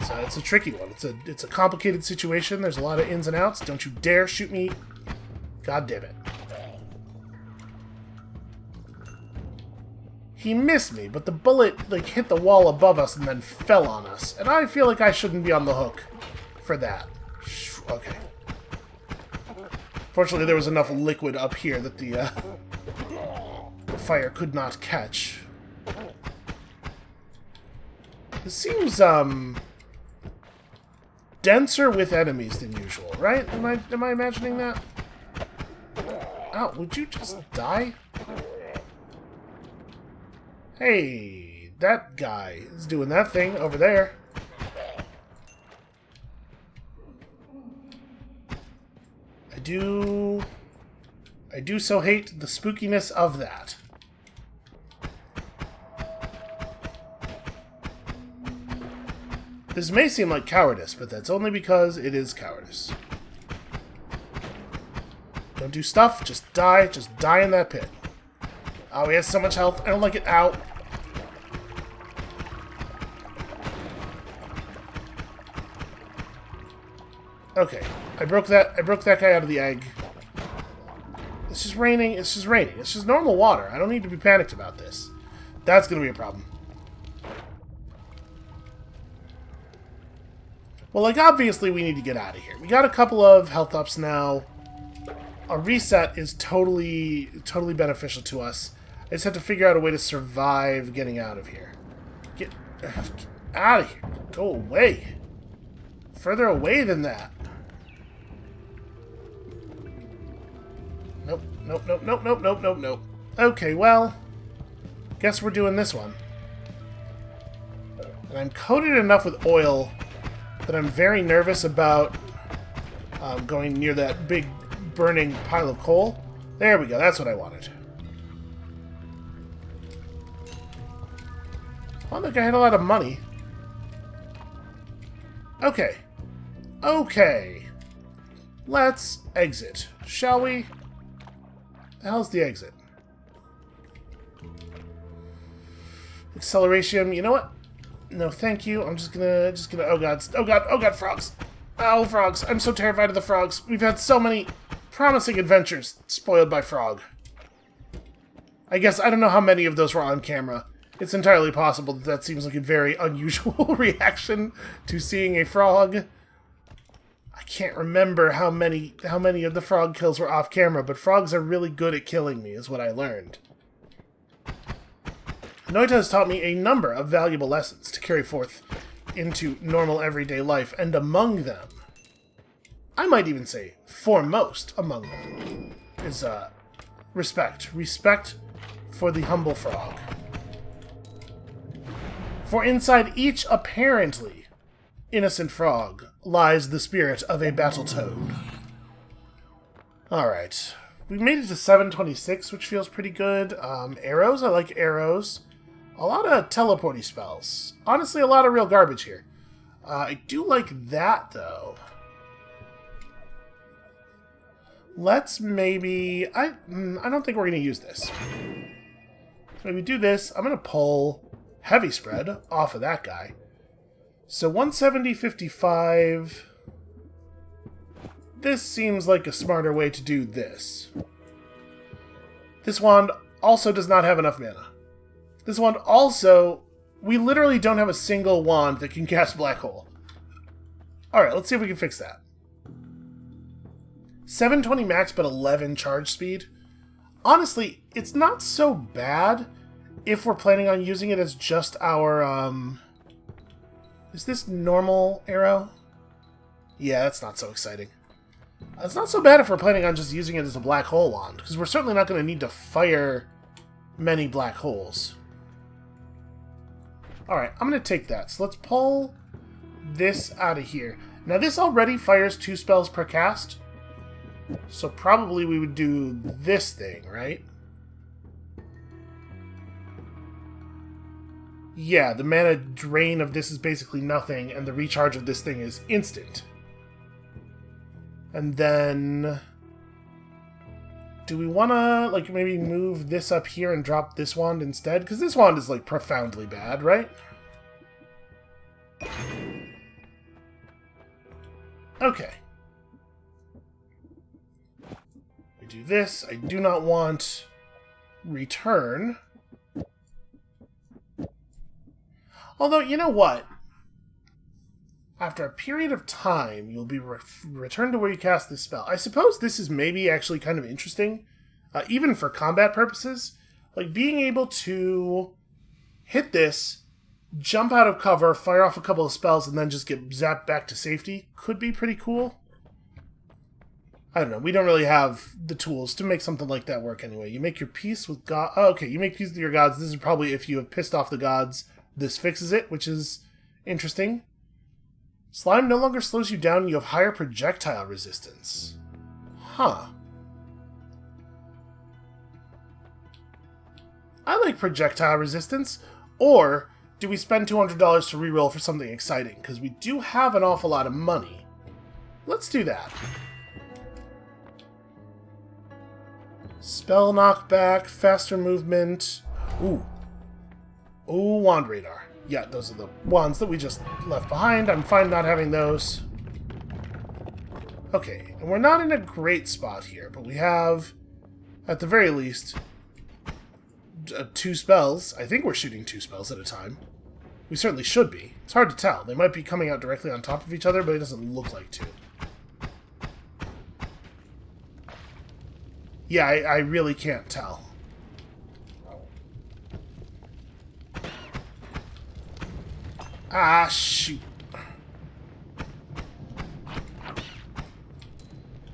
So it's a tricky one. It's a complicated situation. There's a lot of ins and outs. Don't you dare shoot me. God damn it. He missed me, but the bullet like hit the wall above us and then fell on us. And I feel like I shouldn't be on the hook for that. Okay. Fortunately, there was enough liquid up here that the fire could not catch. This seems denser with enemies than usual, right? Am I imagining that? Oh, would you just die? Hey, that guy is doing that thing over there. I do so hate the spookiness of that. This may seem like cowardice, but that's only because it is cowardice. Don't do stuff, just die in that pit. Oh, he has so much health. I don't like it. Ow. Okay, I broke that guy out of the egg. It's just raining. It's just raining. It's just normal water. I don't need to be panicked about this. That's going to be a problem. Well, like, obviously we need to get out of here. We got a couple of health ups now. A reset is totally beneficial to us. I just have to figure out a way to survive getting out of here. Get out of here. Go away. Further away than that. Nope, nope, nope, nope, nope, nope, nope, nope. Okay, well, guess we're doing this one. And I'm coated enough with oil that I'm very nervous about going near that big burning pile of coal. There we go, that's what I wanted. Well, that guy had a lot of money. Okay. Okay. Let's exit, shall we? The hell's the exit? Acceleration, you know what? No, thank you. I'm just gonna, oh god, frogs. Oh, frogs. I'm so terrified of the frogs. We've had so many promising adventures spoiled by frog. I guess, I don't know how many of those were on camera. It's entirely possible that that seems like a very unusual reaction to seeing a frog. I can't remember how many of the frog kills were off camera, but frogs are really good at killing me, is what I learned. Noita has taught me a number of valuable lessons to carry forth into normal everyday life, and among them, I might even say foremost among them, is respect. Respect for the humble frog. For inside each apparently innocent frog lies the spirit of a battletoad. Alright. We made it to 726, which feels pretty good. Arrows, I like arrows. A lot of teleporty spells. Honestly, a lot of real garbage here. I do like that, though. Let's maybe... I don't think we're going to use this. Maybe do this. I'm going to pull heavy spread off of that guy. So 170.55. This seems like a smarter way to do this. This wand also does not have enough mana. This wand also... We literally don't have a single wand that can cast Black Hole. Alright, let's see if we can fix that. 720 max, but 11 charge speed. Honestly, it's not so bad if we're planning on using it as just our, Is this normal arrow? Yeah, that's not so exciting. It's not so bad if we're planning on just using it as a black hole wand, because we're certainly not going to need to fire many black holes. Alright, I'm going to take that. So let's pull this out of here. Now, this already fires 2 spells per cast, so probably we would do this thing, right? Yeah, the mana drain of this is basically nothing, and the recharge of this thing is instant. And then... do we want to, like, maybe move this up here and drop this wand instead? Because this wand is, like, profoundly bad, right? Okay. We do this. I do not want return. Although, you know what? After a period of time, you'll be returned to where you cast this spell. I suppose this is maybe actually kind of interesting, even for combat purposes. Like, being able to hit this, jump out of cover, fire off a couple of spells, and then just get zapped back to safety could be pretty cool. I don't know. We don't really have the tools to make something like that work anyway. You make your peace with God. Oh, okay, you make peace with your gods. This is probably if you have pissed off the gods. This fixes it, which is interesting. Slime no longer slows you down, and you have higher projectile resistance. Huh. I like projectile resistance. Or, do we spend $200 to reroll for something exciting? Because we do have an awful lot of money. Let's do that. Spell knockback, faster movement. Ooh. Ooh, wand radar. Yeah, those are the wands that we just left behind. I'm fine not having those. Okay, and we're not in a great spot here, but we have, at the very least, 2 spells. I think we're shooting 2 spells at a time. We certainly should be. It's hard to tell. They might be coming out directly on top of each other, but it doesn't look like 2. Yeah, I really can't tell. Ah, shoot.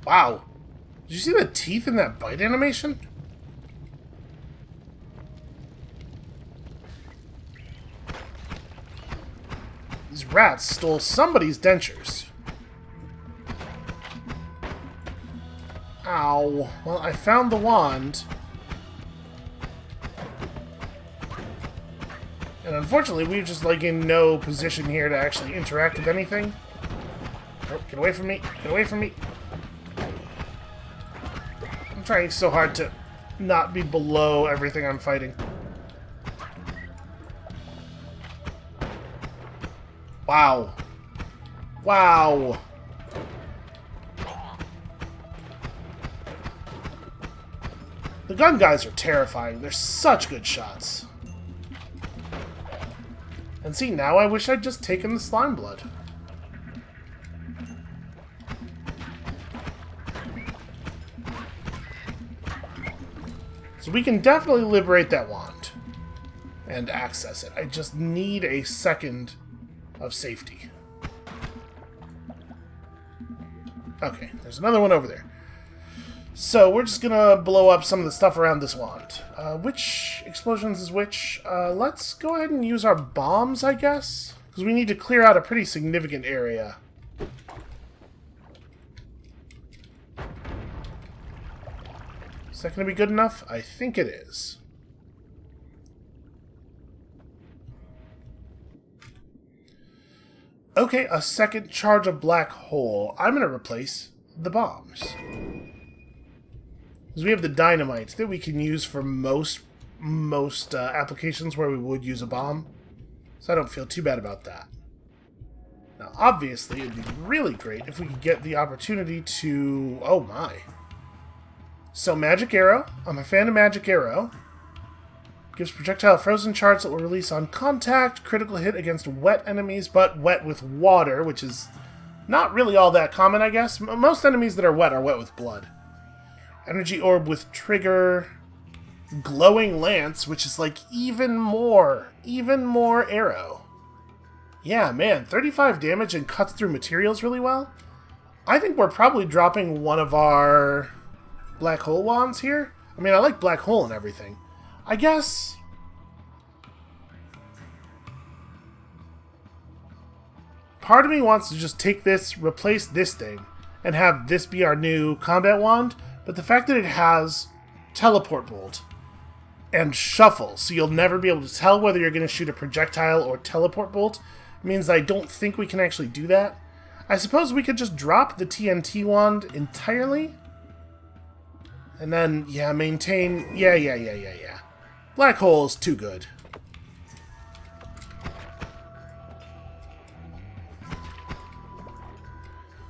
Wow. Did you see the teeth in that bite animation? These rats stole somebody's dentures. Ow. Well, I found the wand. And unfortunately, we're just, like, in no position here to actually interact with anything. Oh, get away from me. Get away from me. I'm trying so hard to not be below everything I'm fighting. Wow. Wow. The gun guys are terrifying. They're such good shots. And see, now I wish I'd just taken the slime blood. So we can definitely liberate that wand and access it. I just need a second of safety. Okay, there's another one over there. So we're just gonna blow up some of the stuff around this wand. Which explosions is which? Let's go ahead and use our bombs, I guess, because we need to clear out a pretty significant area. Is that gonna be good enough? I think it is. Okay, a second charge of black hole. I'm gonna replace the bombs. Because we have the dynamite that we can use for most applications where we would use a bomb. So I don't feel too bad about that. Now, obviously, it'd be really great if we could get the opportunity to... Oh, my. So, Magic Arrow. I'm a fan of Magic Arrow. Gives projectile frozen charge that will release on contact. Critical hit against wet enemies, but wet with water, which is not really all that common, I guess. Most enemies that are wet with blood. Energy Orb with trigger. Glowing Lance, which is like even more arrow. Yeah, man, 35 damage and cuts through materials really well. I think we're probably dropping one of our black hole wands here. I mean, I like black hole and everything. I guess... part of me wants to just take this, replace this thing, and have this be our new combat wand. But the fact that it has Teleport Bolt and Shuffle, so you'll never be able to tell whether you're going to shoot a projectile or Teleport Bolt, means I don't think we can actually do that. I suppose we could just drop the TNT wand entirely. And then, yeah, maintain... Yeah. Black hole is too good.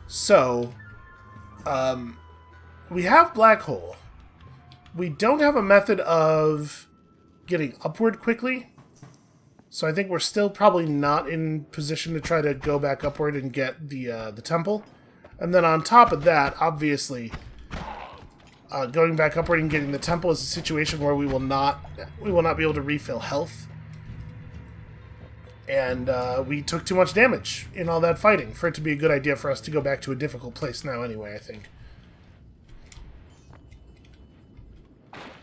So, we have black hole. We don't have a method of getting upward quickly. So I think we're still probably not in position to try to go back upward and get the temple. And then on top of that, obviously, going back upward and getting the temple is a situation where we will not be able to refill health. And we took too much damage in all that fighting for it to be a good idea for us to go back to a difficult place now anyway, I think.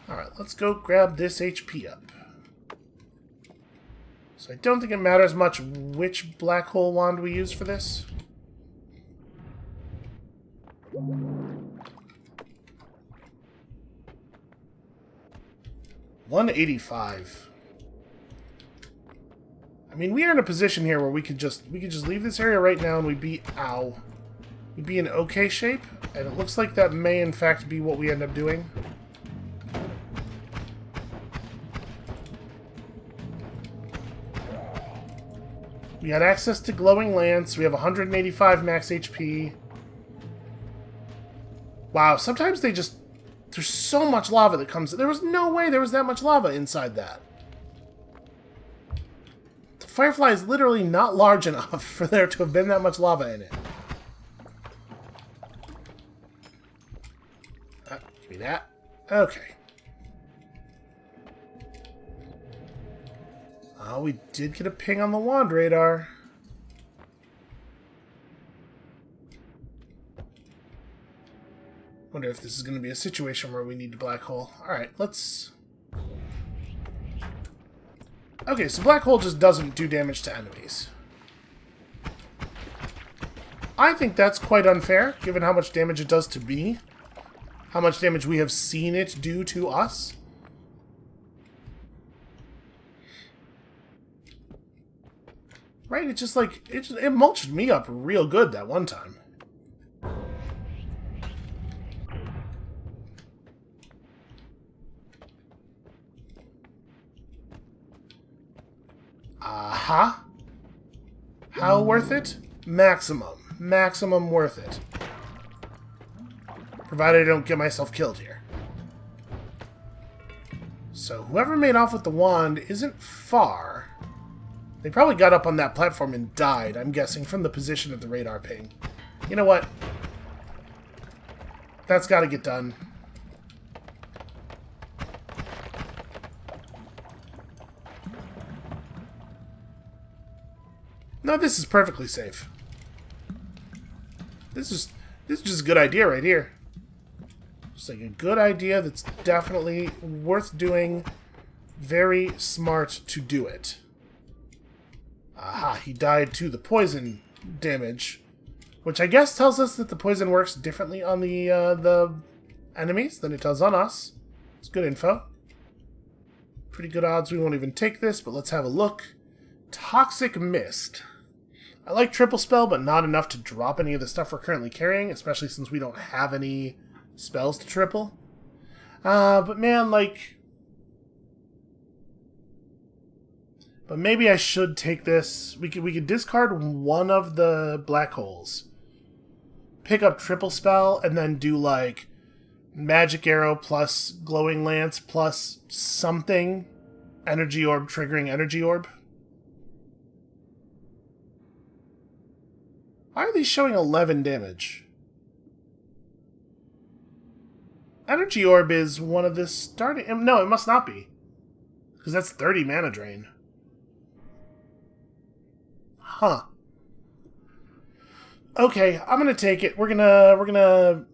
Alright, let's go grab this HP up. So I don't think it matters much which black hole wand we use for this. 185. I mean, we are in a position here where we could just leave this area right now and we'd be we'd be in okay shape, and it looks like that may in fact be what we end up doing. We had access to Glowing Lance. We have 185 max HP. Wow, sometimes they just... There's so much lava that comes... There was no way there was that much lava inside that. The firefly is literally not large enough for there to have been that much lava in it. Give me that. Okay. Oh, we did get a ping on the wand radar. Wonder if this is going to be a situation where we need a black hole. Alright, let's... Okay, so black hole just doesn't do damage to enemies. I think that's quite unfair, given how much damage it does to me. How much damage we have seen it do to us. Right, it's just like... It mulched me up real good that one time. Aha. How worth it? Maximum. Maximum worth it. Provided I don't get myself killed here. So, whoever made off with the wand isn't far. They probably got up on that platform and died, I'm guessing, from the position of the radar ping. You know what? That's got to get done. No, this is perfectly safe. This is just a good idea right here. Just like a good idea that's definitely worth doing. Very smart to do it. Aha, he died to the poison damage. Which I guess tells us that the poison works differently on the enemies than it does on us. It's good info. Pretty good odds we won't even take this, but let's have a look. Toxic Mist. I like Triple Spell, but not enough to drop any of the stuff we're currently carrying, especially since we don't have any spells to triple. But man, like... But maybe I should take this. We could discard one of the black holes. Pick up Triple Spell, and then do, like, Magic Arrow plus Glowing Lance plus something. Energy Orb triggering Energy Orb. Why are these showing 11 damage? Energy Orb is one of the starting... No, it must not be. Because that's 30 mana drain. Huh. Okay, I'm gonna take it. We're gonna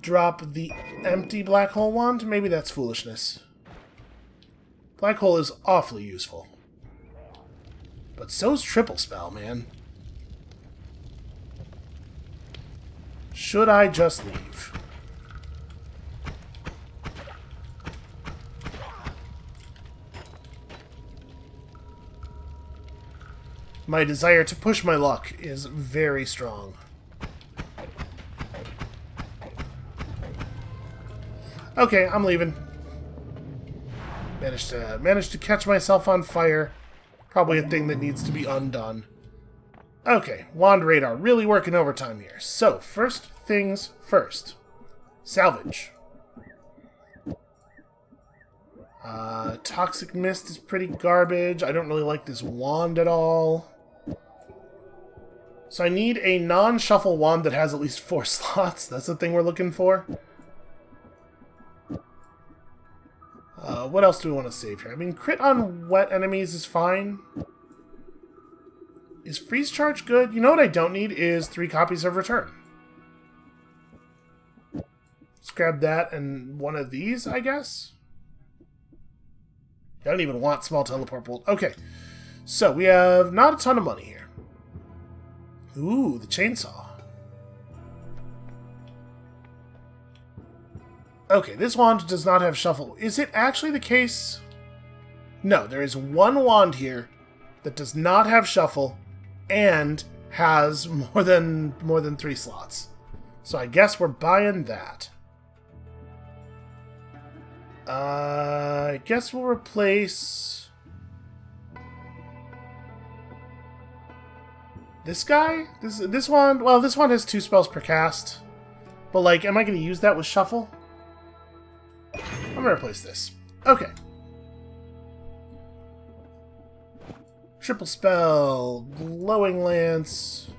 drop the empty black hole wand. Maybe that's foolishness. Black hole is awfully useful. But so's Triple Spell, man. Should I just leave? My desire to push my luck is very strong. Okay, I'm leaving. Managed to catch myself on fire. Probably a thing that needs to be undone. Okay, wand radar, really working overtime here. So, first things first. Salvage. Toxic Mist is pretty garbage. I don't really like this wand at all. So I need a non-shuffle wand that has at least 4 slots. That's the thing we're looking for. What else do we want to save here? I mean, crit on wet enemies is fine. Is freeze charge good? You know what I don't need is 3 copies of Return. Let's grab that and one of these, I guess. I don't even want small teleport bolt. Okay, so we have not a ton of money here. Ooh, the chainsaw. Okay, this wand does not have shuffle. Is it actually the case? No, there is one wand here that does not have shuffle and has more than 3 slots. So I guess we're buying that. I guess we'll replace this guy. This one. Well, this one has 2 spells per cast. But, like, am I going to use that with Shuffle? I'm going to replace this. Okay. Triple Spell, Glowing Lance.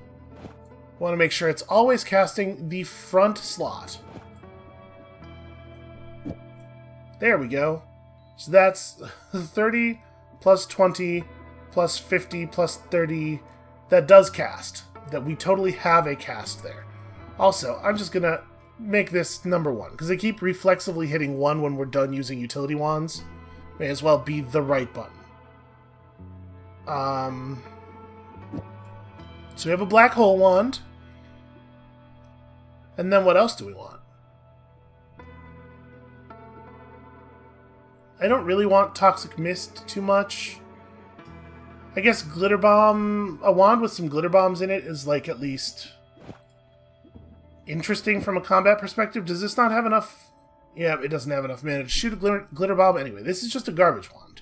Want to make sure it's always casting the front slot. There we go. So that's 30 plus 20 plus 50 plus 30. That does cast. That we totally have a cast there. Also, I'm just going to make this number 1, because they keep reflexively hitting 1 when we're done using utility wands. May as well be the right button. So we have a black hole wand. And then what else do we want? I don't really want Toxic Mist too much. I guess Glitter Bomb, a wand with some Glitter Bombs in it is, like, at least interesting from a combat perspective. Does this not have enough? Yeah, it doesn't have enough mana to shoot a Glitter Bomb. Anyway, this is just a garbage wand.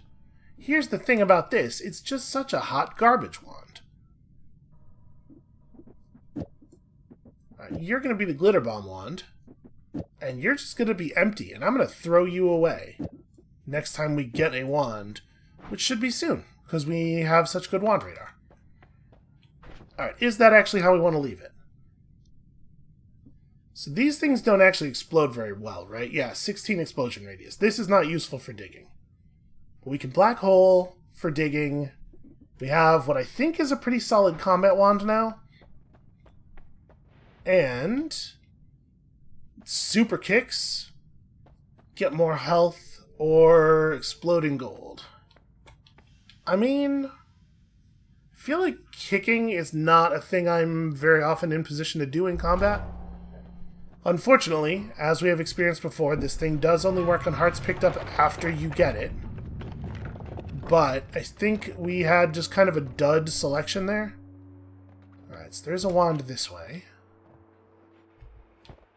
Here's the thing about this. It's just such a hot garbage wand. You're going to be the Glitter Bomb wand. And you're just going to be empty. And I'm going to throw you away next time we get a wand, which should be soon, because we have such good wand radar. Alright, is that actually how we want to leave it? So these things don't actually explode very well, right? Yeah, 16 explosion radius. This is not useful for digging. But we can black hole for digging. We have what I think is a pretty solid combat wand now. And super kicks. Get more health. Or exploding gold. I mean, I feel like kicking is not a thing I'm very often in position to do in combat. Unfortunately, as we have experienced before, this thing does only work on hearts picked up after you get it. But I think we had just kind of a dud selection there. Alright, so there's a wand this way.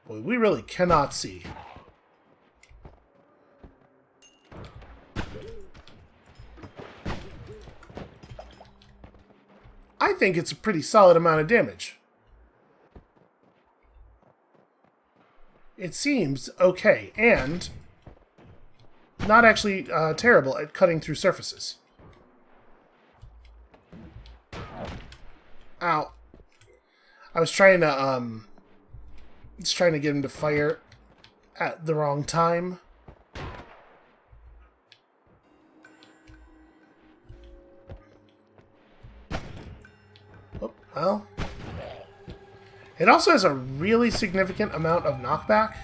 Boy, we really cannot see. I think it's a pretty solid amount of damage. It seems okay, and not actually terrible at cutting through surfaces. Ow. I was trying to get him to fire at the wrong time. Well, it also has a really significant amount of knockback.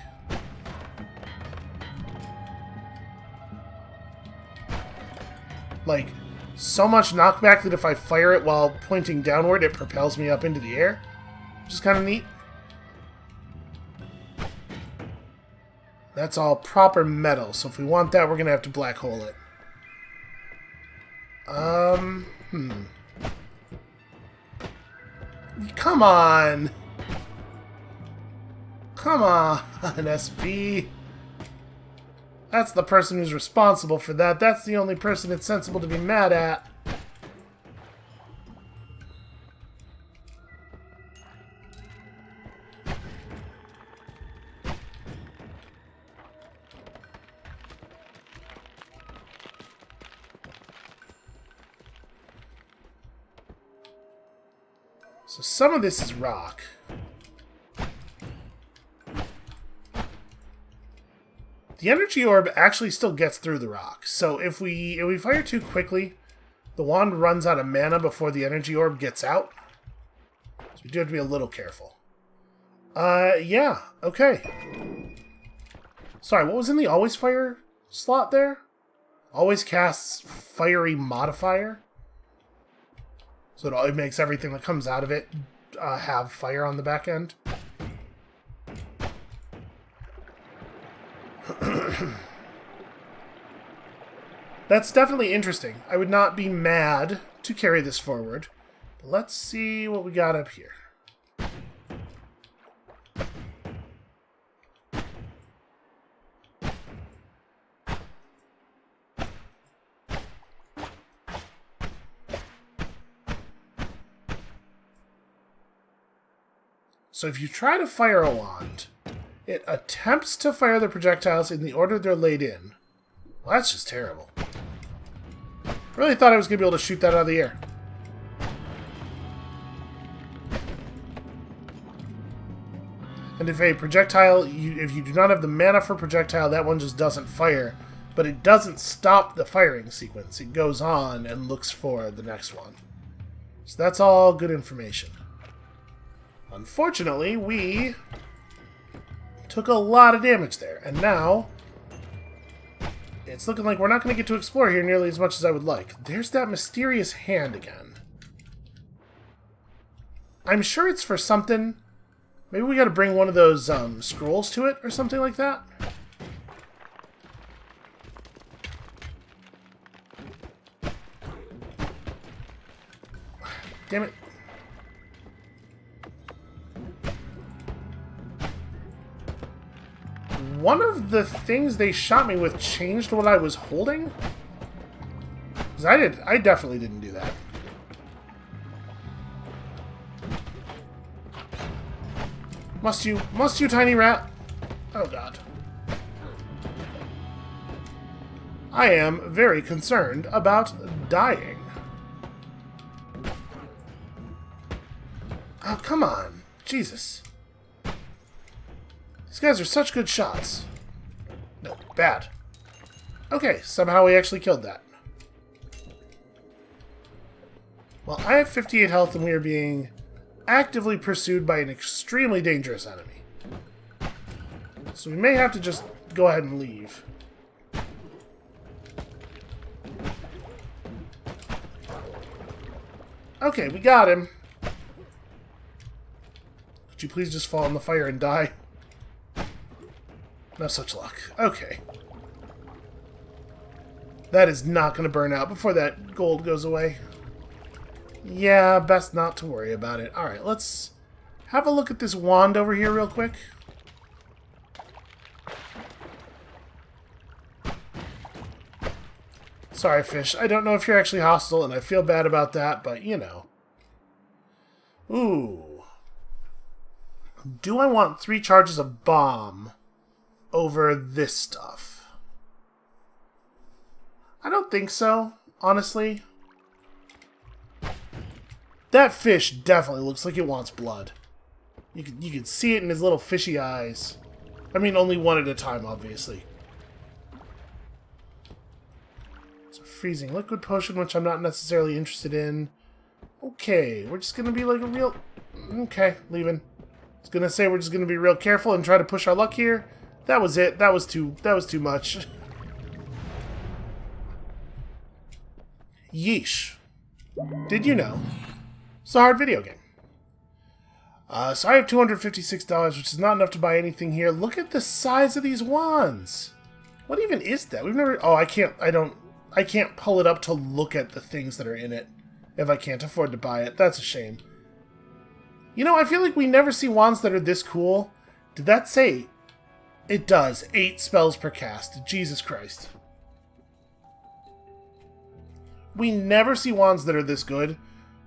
Like, so much knockback that if I fire it while pointing downward, it propels me up into the air. Which is kind of neat. That's all proper metal, so if we want that, we're going to have to black hole it. Come on! Come on, SB! That's the person who's responsible for that. That's the only person it's sensible to be mad at. So some of this is rock. The energy orb actually still gets through the rock. So if we fire too quickly, the wand runs out of mana before the energy orb gets out. So we do have to be a little careful. Yeah, okay. Sorry, what was in the always fire slot there? Always casts fiery modifier. So it makes everything that comes out of it have fire on the back end. That's definitely interesting. I would not be mad to carry this forward. But let's see what we got up here. So if you try to fire a wand, It attempts to fire the projectiles in the order they're laid in. Well, that's just terrible. Really thought I was going to be able to shoot that out of the air. And if a projectile, if you do not have the mana for projectile, that one just doesn't fire. But it doesn't stop the firing sequence. It goes on and looks for the next one. So that's all good information. Unfortunately, we took a lot of damage there. And now, it's looking like we're not going to get to explore here nearly as much as I would like. There's that mysterious hand again. I'm sure it's for something. Maybe we got to bring one of those scrolls to it or something like that. Damn it. One of the things they shot me with changed what I was holding? Because I definitely didn't do that. Must you, tiny rat? Oh god. I am very concerned about dying. Oh, come on. Jesus. These guys are such good shots. No, bad. Okay, somehow we actually killed that. Well, I have 58 health and we are being actively pursued by an extremely dangerous enemy. So we may have to just go ahead and leave. Okay, we got him. Could you please just fall in the fire and die? No such luck. Okay. That is not going to burn out before that gold goes away. Yeah, best not to worry about it. Alright, let's have a look at this wand over here real quick. Sorry, fish. I don't know if you're actually hostile, and I feel bad about that, but, you know. Ooh. Do I want 3 charges of bomb over this stuff? I don't think so, honestly. That fish definitely looks like it wants blood. You can see it in his little fishy eyes. I mean, only one at a time, obviously. It's a freezing liquid potion, which I'm not necessarily interested in. Okay, we're just gonna be like a real... Okay, leaving. I was gonna say we're just gonna be real careful and try to push our luck here. That was it. That was too much. Yeesh. Did you know? It's a hard video game. So I have $256, which is not enough to buy anything here. Look at the size of these wands. What even is that? We've never... Oh, I can't pull it up to look at the things that are in it if I can't afford to buy it. That's a shame. You know, I feel like we never see wands that are this cool. Did that say... It does. 8 spells per cast. Jesus Christ. We never see wands that are this good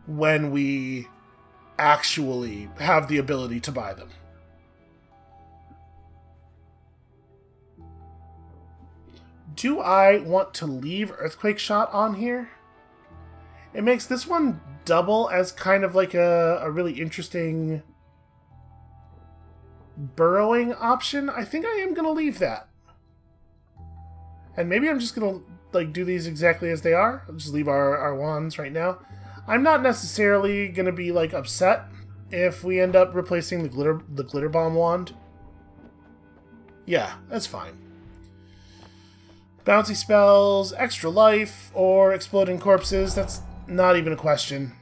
when we actually have the ability to buy them. Do I want to leave Earthquake Shot on here? It makes this one double as kind of like a really interesting burrowing option. I think I am going to leave that. And maybe I'm just going to like do these exactly as they are. I'll just leave our wands right now. I'm not necessarily going to be like upset if we end up replacing the glitter bomb wand. Yeah, that's fine. Bouncy spells, extra life, or exploding corpses. That's not even a question.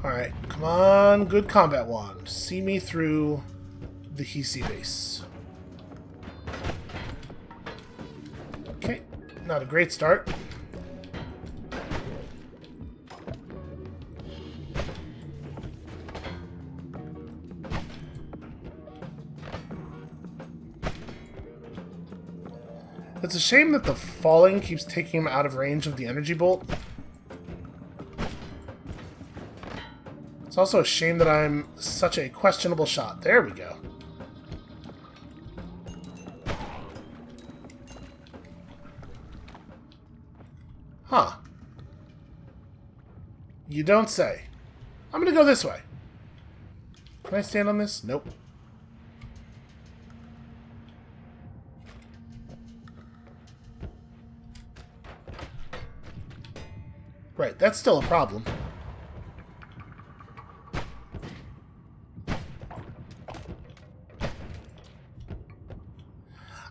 Alright, come on, good combat wand. See me through the Hisi base. Okay, not a great start. It's a shame that the falling keeps taking him out of range of the energy bolt. It's also a shame that I'm such a questionable shot. There we go. Huh. You don't say. I'm gonna go this way. Can I stand on this? Nope. Right, that's still a problem.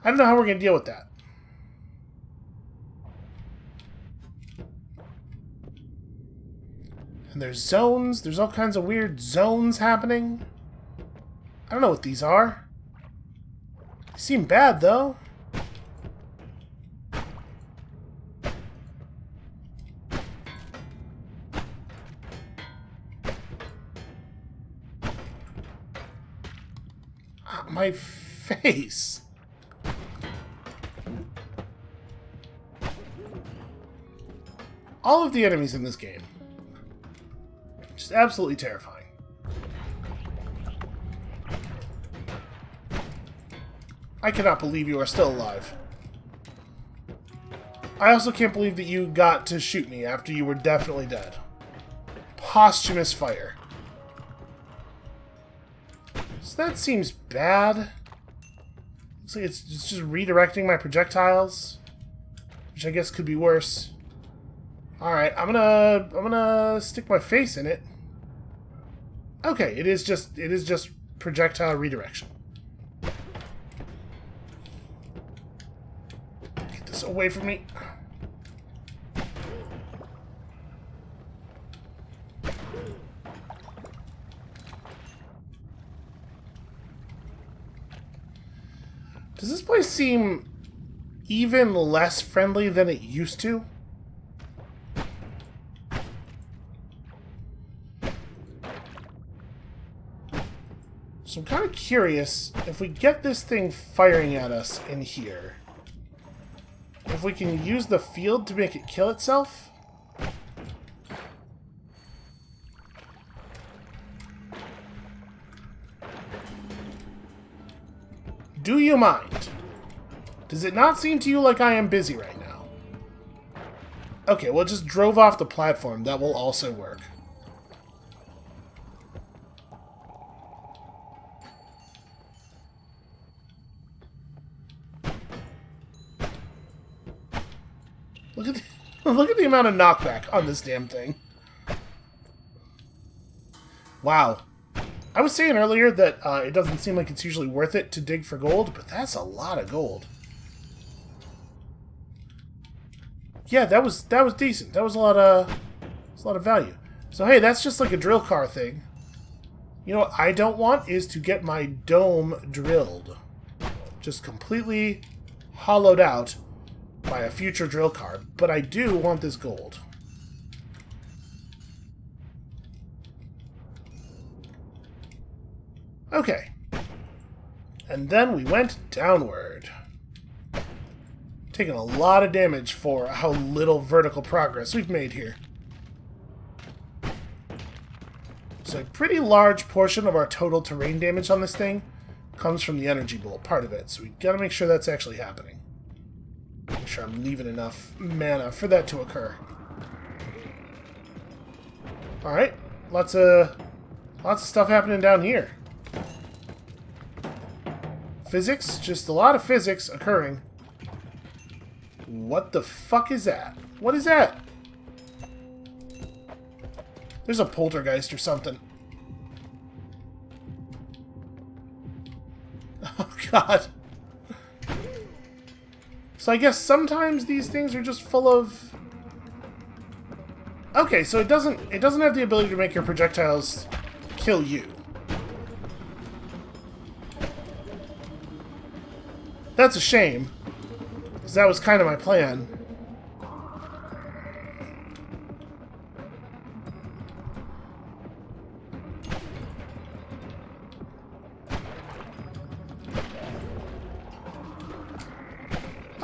I don't know how we're going to deal with that. And there's zones. There's all kinds of weird zones happening. I don't know what these are. They seem bad, though. Ah, my face. All of the enemies in this game. Just absolutely terrifying. I cannot believe you are still alive. I also can't believe that you got to shoot me after you were definitely dead. Posthumous fire. So that seems bad. Looks like it's just redirecting my projectiles, which I guess could be worse. Alright, I'm gonna stick my face in it. Okay, it is just projectile redirection. Get this away from me. Does this place seem even less friendly than it used to? So I'm kind of curious, if we get this thing firing at us in here, if we can use the field to make it kill itself? Do you mind? Does it not seem to you like I am busy right now? Okay, well, it just drove off the platform. That will also work. Look at the amount of knockback on this damn thing. Wow. I was saying earlier that it doesn't seem like it's usually worth it to dig for gold, but that's a lot of gold. Yeah, that was decent. That was a lot of value. So hey, that's just like a drill car thing. You know what I don't want is to get my dome drilled. Just completely hollowed out by a future drill car, but I do want this gold. Okay. And then we went downward. Taking a lot of damage for how little vertical progress we've made here. So a pretty large portion of our total terrain damage on this thing comes from the energy bolt, part of it. So we gotta make sure that's actually happening. Make sure I'm leaving enough mana for that to occur. Alright, lots of stuff happening down here. Physics, just a lot of physics occurring. What the fuck is that? What is that? There's a poltergeist or something. Oh god. So I guess sometimes these things are just full of... Okay, so it doesn't have the ability to make your projectiles kill you. That's a shame, because that was kind of my plan.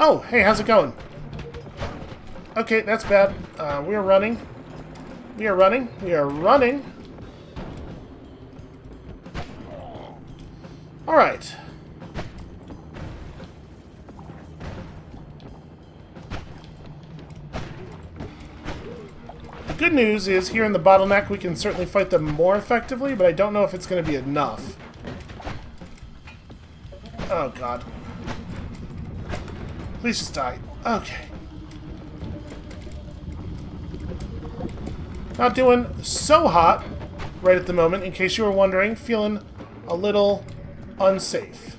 Oh, hey, how's it going? Okay, that's bad. We are running. We are running. We are running. Alright. The good news is, here in the bottleneck, we can certainly fight them more effectively, but I don't know if it's going to be enough. Oh, God. Please just die. Okay. Not doing so hot right at the moment, in case you were wondering. Feeling a little unsafe.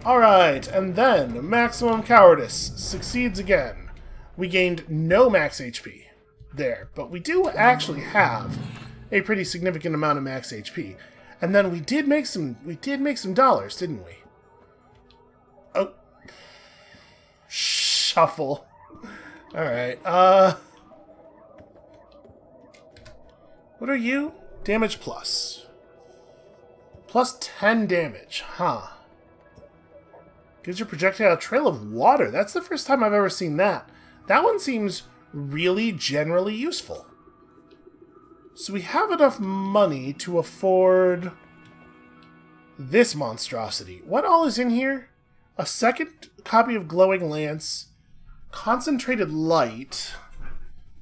Alright, and then Maximum Cowardice succeeds again. We gained no max HP there, but we do actually have a pretty significant amount of max HP. And then we did make some dollars, didn't we? Oh. Shuffle. Alright, what are you? Damage plus. Plus 10 damage, huh. Gives your projectile a trail of water. That's the first time I've ever seen that. That one seems really generally useful. So we have enough money to afford this monstrosity. What all is in here? A second copy of Glowing Lance. Concentrated Light.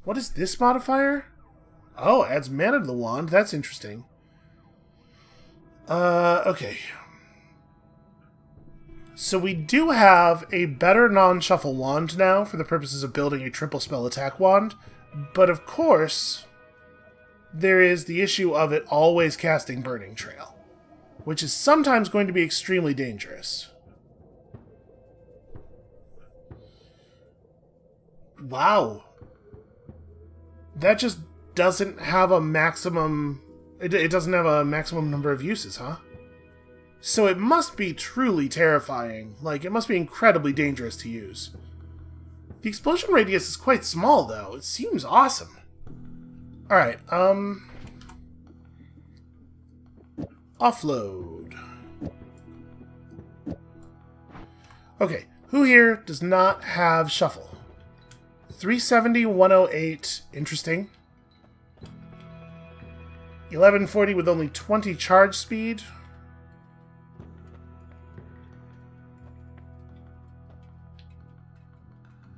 What is this modifier? Oh, adds mana to the wand. That's interesting. Okay. So we do have a better non-shuffle wand now for the purposes of building a triple spell attack wand. But of course, there is the issue of it always casting Burning Trail, which is sometimes going to be extremely dangerous. Wow. That just doesn't have a maximum... It doesn't have a maximum number of uses, huh? So it must be truly terrifying. Like, it must be incredibly dangerous to use. The explosion radius is quite small, though. It seems awesome. Alright, offload. Okay, who here does not have shuffle? 370, 108, interesting. 1140 with only 20 charge speed.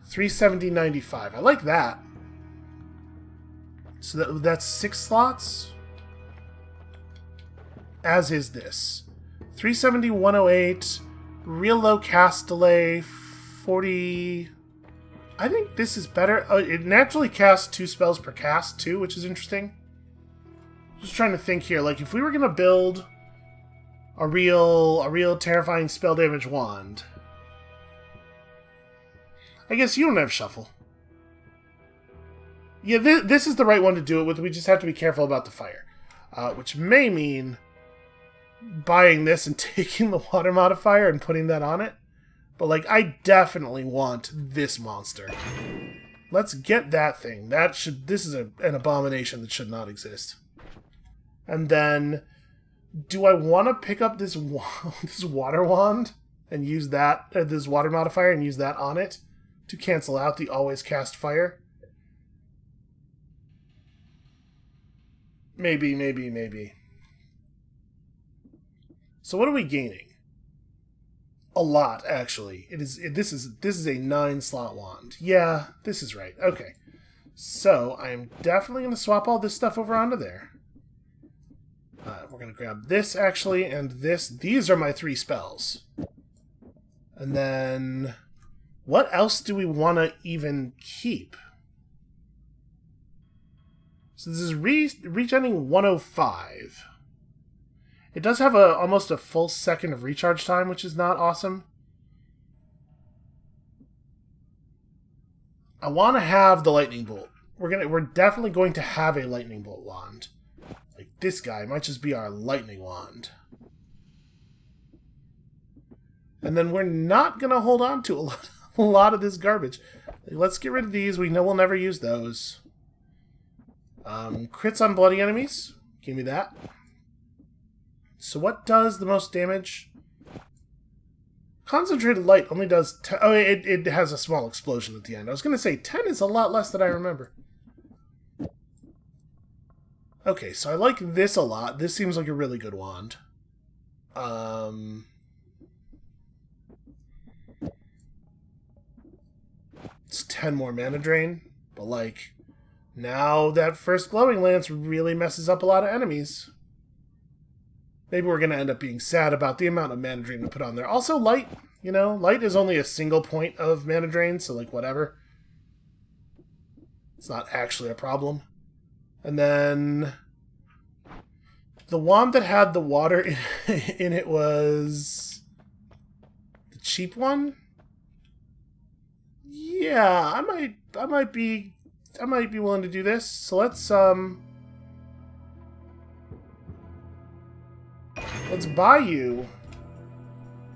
$370.95. I like that. So that's 6 slots. As is this. 370, 108. Real low cast delay. 40. I think this is better. It naturally casts 2 spells per cast too, which is interesting. Just trying to think here. Like, if we were gonna build a real terrifying spell damage wand. I guess you don't have shuffle. Yeah, this is the right one to do it with. We just have to be careful about the fire. Which may mean buying this and taking the water modifier and putting that on it. But, like, I definitely want this monster. Let's get that thing. This is an abomination that should not exist. And then, do I want to pick up this water wand and use that, this water modifier and use that on it to cancel out the always cast fire? Maybe. So what are we gaining? A lot, actually. This is a 9-slot wand. Yeah, this is right. Okay. So I am definitely going to swap all this stuff over onto there. We're going to grab this, actually, and this. These are my 3 spells. And then, what else do we want to even keep? So this is regenerating 105. It does have almost a full second of recharge time, which is not awesome. I want to have the lightning bolt. We're definitely going to have a lightning bolt wand. Like, this guy might just be our lightning wand. And then we're not going to hold on to a lot of this garbage. Let's get rid of these. We know we'll never use those. Crits on bloody enemies. Give me that. So what does the most damage? Concentrated light only does 10. Oh, it has a small explosion at the end. I was going to say 10 is a lot less than I remember. Okay, so I like this a lot. This seems like a really good wand. It's 10 more mana drain, but like, now that first glowing lance really messes up a lot of enemies. Maybe we're going to end up being sad about the amount of mana drain to put on there. Also, light, you know, light is only a single point of mana drain, so like, whatever. It's not actually a problem. And then the wand that had the water in it was the cheap one. Yeah, I might be willing to do this. So let's buy you.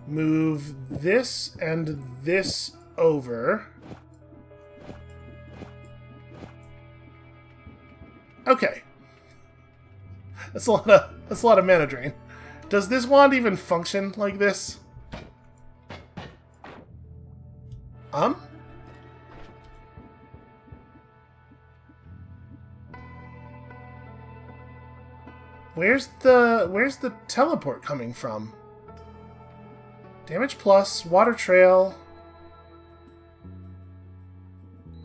Move this and this over. Okay. That's a lot of mana drain. Does this wand even function like this? Where's the teleport coming from? Damage plus, water trail.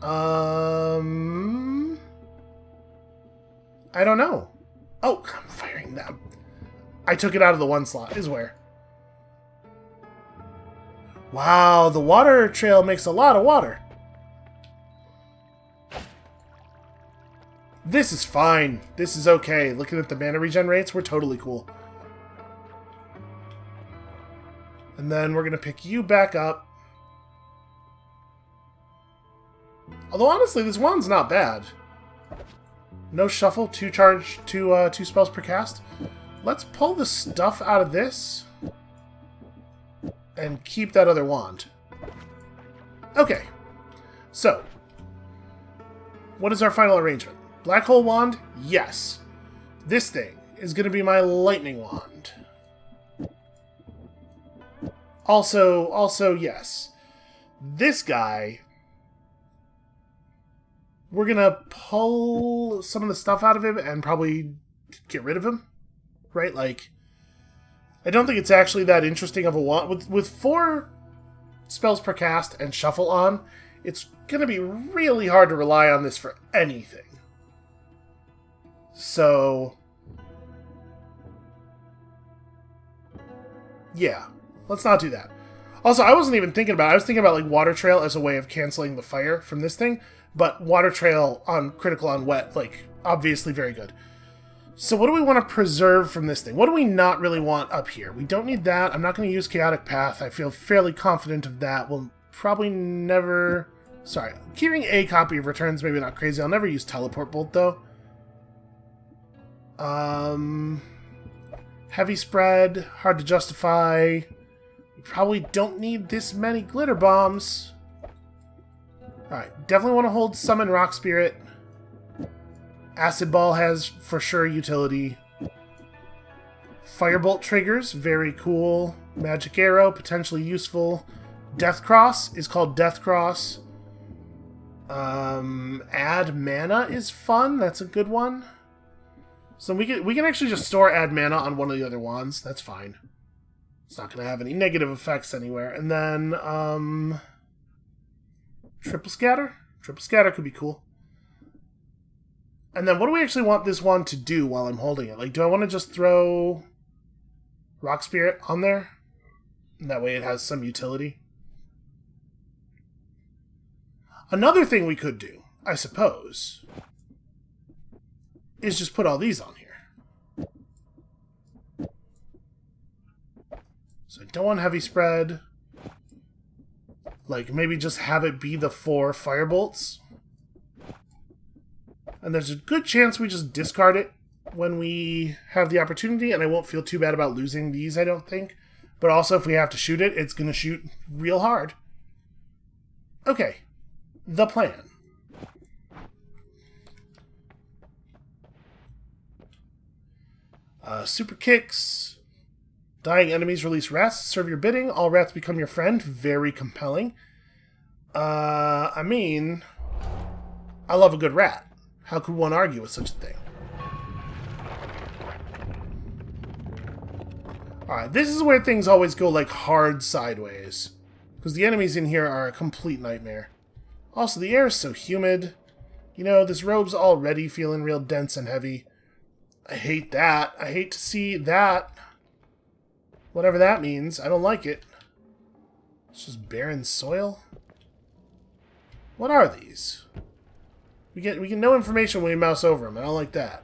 I don't know. Oh, I'm firing them. I took it out of the one slot, is where. Wow, the water trail makes a lot of water. This is fine. This is okay. Looking at the mana regen rates, we're totally cool. And then we're going to pick you back up. Although, honestly, this wand's not bad. No shuffle, 2 charge, 2 spells per cast. Let's pull the stuff out of this. And keep that other wand. Okay. So. What is our final arrangement? Black hole wand? Yes. This thing is going to be my lightning wand. Also, yes. This guy, we're going to pull some of the stuff out of him and probably get rid of him. Right? Like, I don't think it's actually that interesting of a wand. With 4 spells per cast and shuffle on, it's going to be really hard to rely on this for anything. So, yeah, let's not do that. Also, I wasn't even thinking about it. I was thinking about like Water Trail as a way of canceling the fire from this thing, but Water Trail on critical on wet, like, obviously very good. So what do we want to preserve from this thing? What do we not really want up here? We don't need that. I'm not going to use Chaotic Path. I feel fairly confident of that. We'll probably never... Sorry, keeping a copy of Returns maybe not crazy. I'll never use Teleport Bolt, though. Heavy Spread, hard to justify. We probably don't need this many Glitter Bombs. Alright, definitely want to hold Summon Rock Spirit. Acid Ball has, for sure, utility. Firebolt triggers, very cool. Magic Arrow, potentially useful. Death Cross is called Death Cross. Add Mana is fun, that's a good one. So we can actually just store Add Mana on one of the other wands, that's fine. It's not going to have any negative effects anywhere. And then, Triple Scatter? Triple Scatter could be cool. And then what do we actually want this wand to do while I'm holding it? Like, do I want to just throw Rock Spirit on there? And that way it has some utility. Another thing we could do, I suppose, is just put all these on here. So I don't want Heavy Spread. Like, maybe just have it be the 4 Firebolts. And there's a good chance we just discard it when we have the opportunity, and I won't feel too bad about losing these, I don't think. But also, if we have to shoot it, it's going to shoot real hard. Okay. The plan. Super Kicks. Dying enemies release rats. Serve your bidding. All rats become your friend. Very compelling. I mean, I love a good rat. How could one argue with such a thing? Alright, this is where things always go, like, hard sideways. Because the enemies in here are a complete nightmare. Also, the air is so humid. You know, this robe's already feeling real dense and heavy. I hate that. I hate to see that. Whatever that means. I don't like it. It's just barren soil. What are these? We get no information when we mouse over them. I don't like that.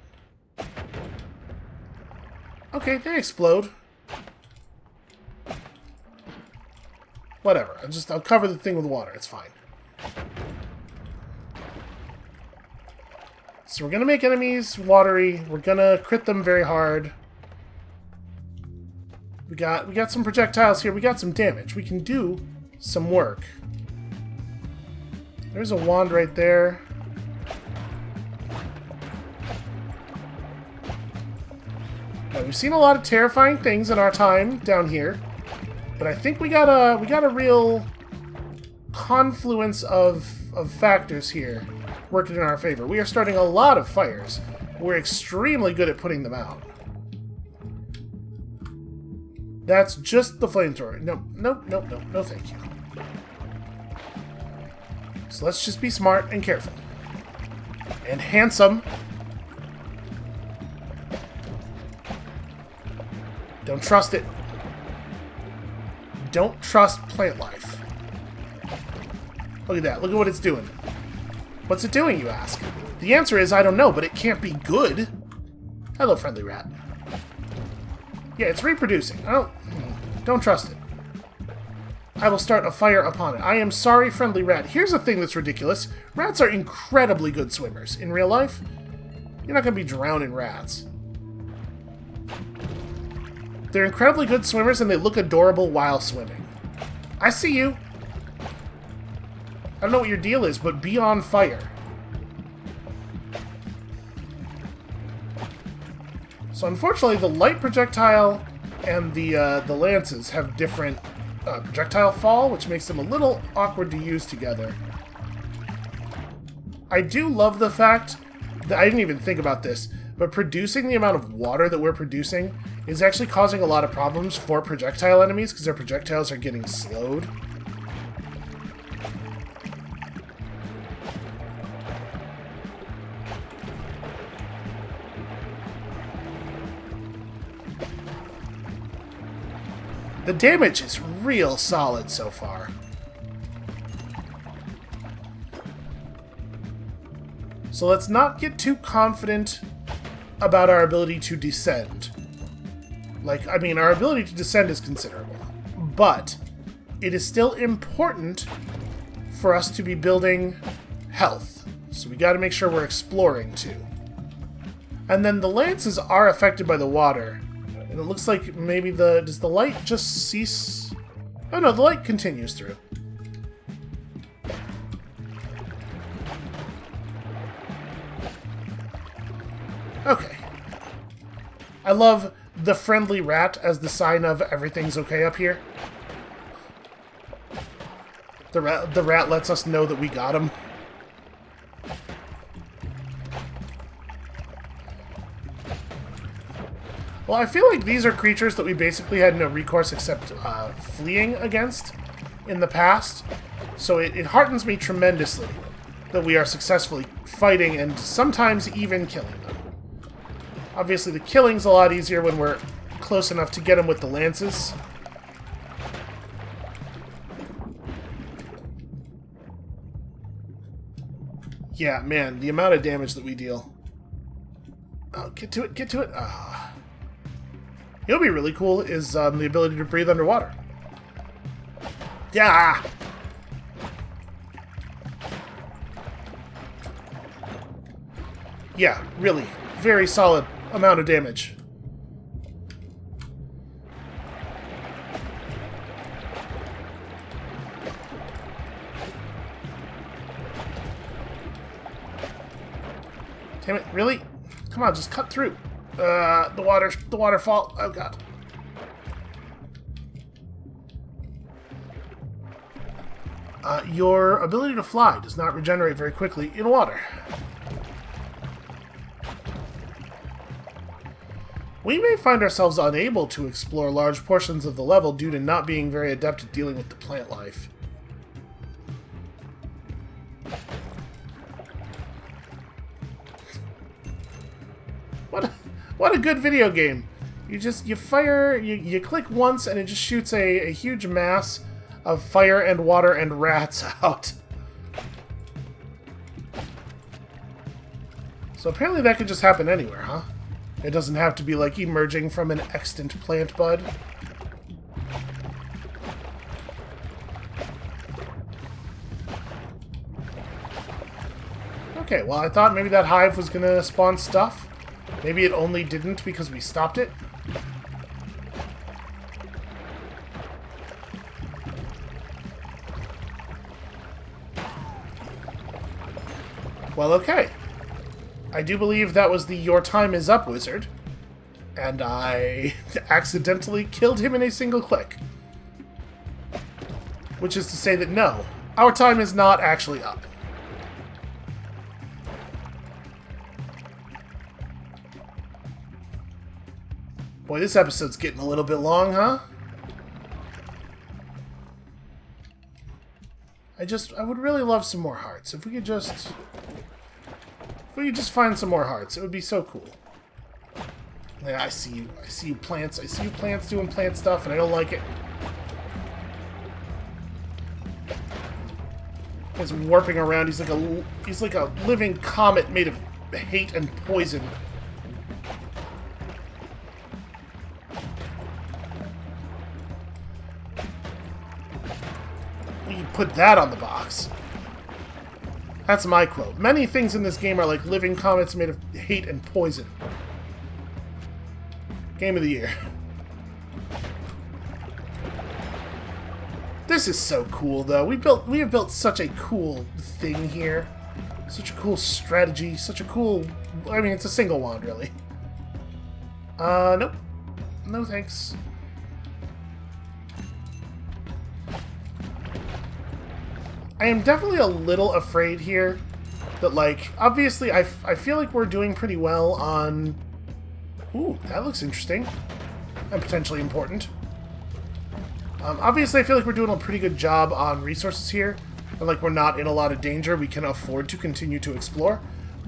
Okay, they explode. Whatever. I'll cover the thing with water. It's fine. So we're gonna make enemies watery. We're gonna crit them very hard. We got some projectiles here. We got some damage. We can do some work. There's a wand right there. Now, we've seen a lot of terrifying things in our time down here, but I think we got a real confluence of factors here working in our favor. We are starting a lot of fires. We're extremely good at putting them out. That's just the flamethrower. No, thank you. So let's just be smart and careful. And handsome. Don't trust it. Don't trust plant life. Look at that. Look at what it's doing. What's it doing, you ask? The answer is, I don't know, but it can't be good. Hello, friendly rat. Yeah, it's reproducing. Don't trust it. I will start a fire upon it. I am sorry, friendly rat. Here's a thing that's ridiculous. Rats are incredibly good swimmers. In real life, you're not going to be drowning rats. They're incredibly good swimmers, and they look adorable while swimming. I see you. I don't know what your deal is, but be on fire. So unfortunately, the light projectile and the lances have different projectile fall, which makes them a little awkward to use together. I do love the fact that I didn't even think about this, but producing the amount of water that we're producing is actually causing a lot of problems for projectile enemies because their projectiles are getting slowed. The damage is real solid so far. So let's not get too confident about our ability to descend. Our ability to descend is considerable. But it is still important for us to be building health. So we gotta make sure we're exploring too. And then the lances are affected by the water. And it looks like maybe does the light just cease? Oh no, the light continues through. Okay. I love the friendly rat as the sign of everything's okay up here. The rat lets us know that we got him. Well, I feel like these are creatures that we basically had no recourse except fleeing against in the past. So it heartens me tremendously that we are successfully fighting and sometimes even killing them. Obviously, the killing's a lot easier when we're close enough to get them with the lances. Yeah, man, the amount of damage that we deal. Oh, get to it, get to it. Ah. It'll be really cool is the ability to breathe underwater. Yeah! Yeah, really. Very solid amount of damage. Damn it, really? Come on, just cut through. The waterfall. Oh god. Your ability to fly does not regenerate very quickly in water. We may find ourselves unable to explore large portions of the level due to not being very adept at dealing with the plant life. What a good video game. You click once and it just shoots a huge mass of fire and water and rats out. So apparently that could just happen anywhere, huh? It doesn't have to be like emerging from an extant plant bud. Okay, well I thought maybe that hive was gonna spawn stuff. Maybe it only didn't because we stopped it. Well, okay. I do believe that was the "Your time is up" wizard. And I accidentally killed him in a single click. Which is to say that no, our time is not actually up. Boy, this episode's getting a little bit long, huh? I would really love some more hearts. If we could just find some more hearts, it would be so cool. Yeah, I see you plants. I see you plants doing plant stuff, and I don't like it. He's warping around. He's like a living comet made of hate and poison. Put that on the box. That's my quote. Many things in this game are like living comets made of hate and poison. Game of the year. This is so cool, though. We have built such a cool thing here. Such a cool strategy. Such a cool... I mean, it's a single wand, really. Nope. No thanks. I am definitely a little afraid here that, like, obviously I feel like we're doing pretty well on... Ooh, that looks interesting. And potentially important. Obviously I feel like we're doing a pretty good job on resources here. And, like, we're not in a lot of danger. We can afford to continue to explore.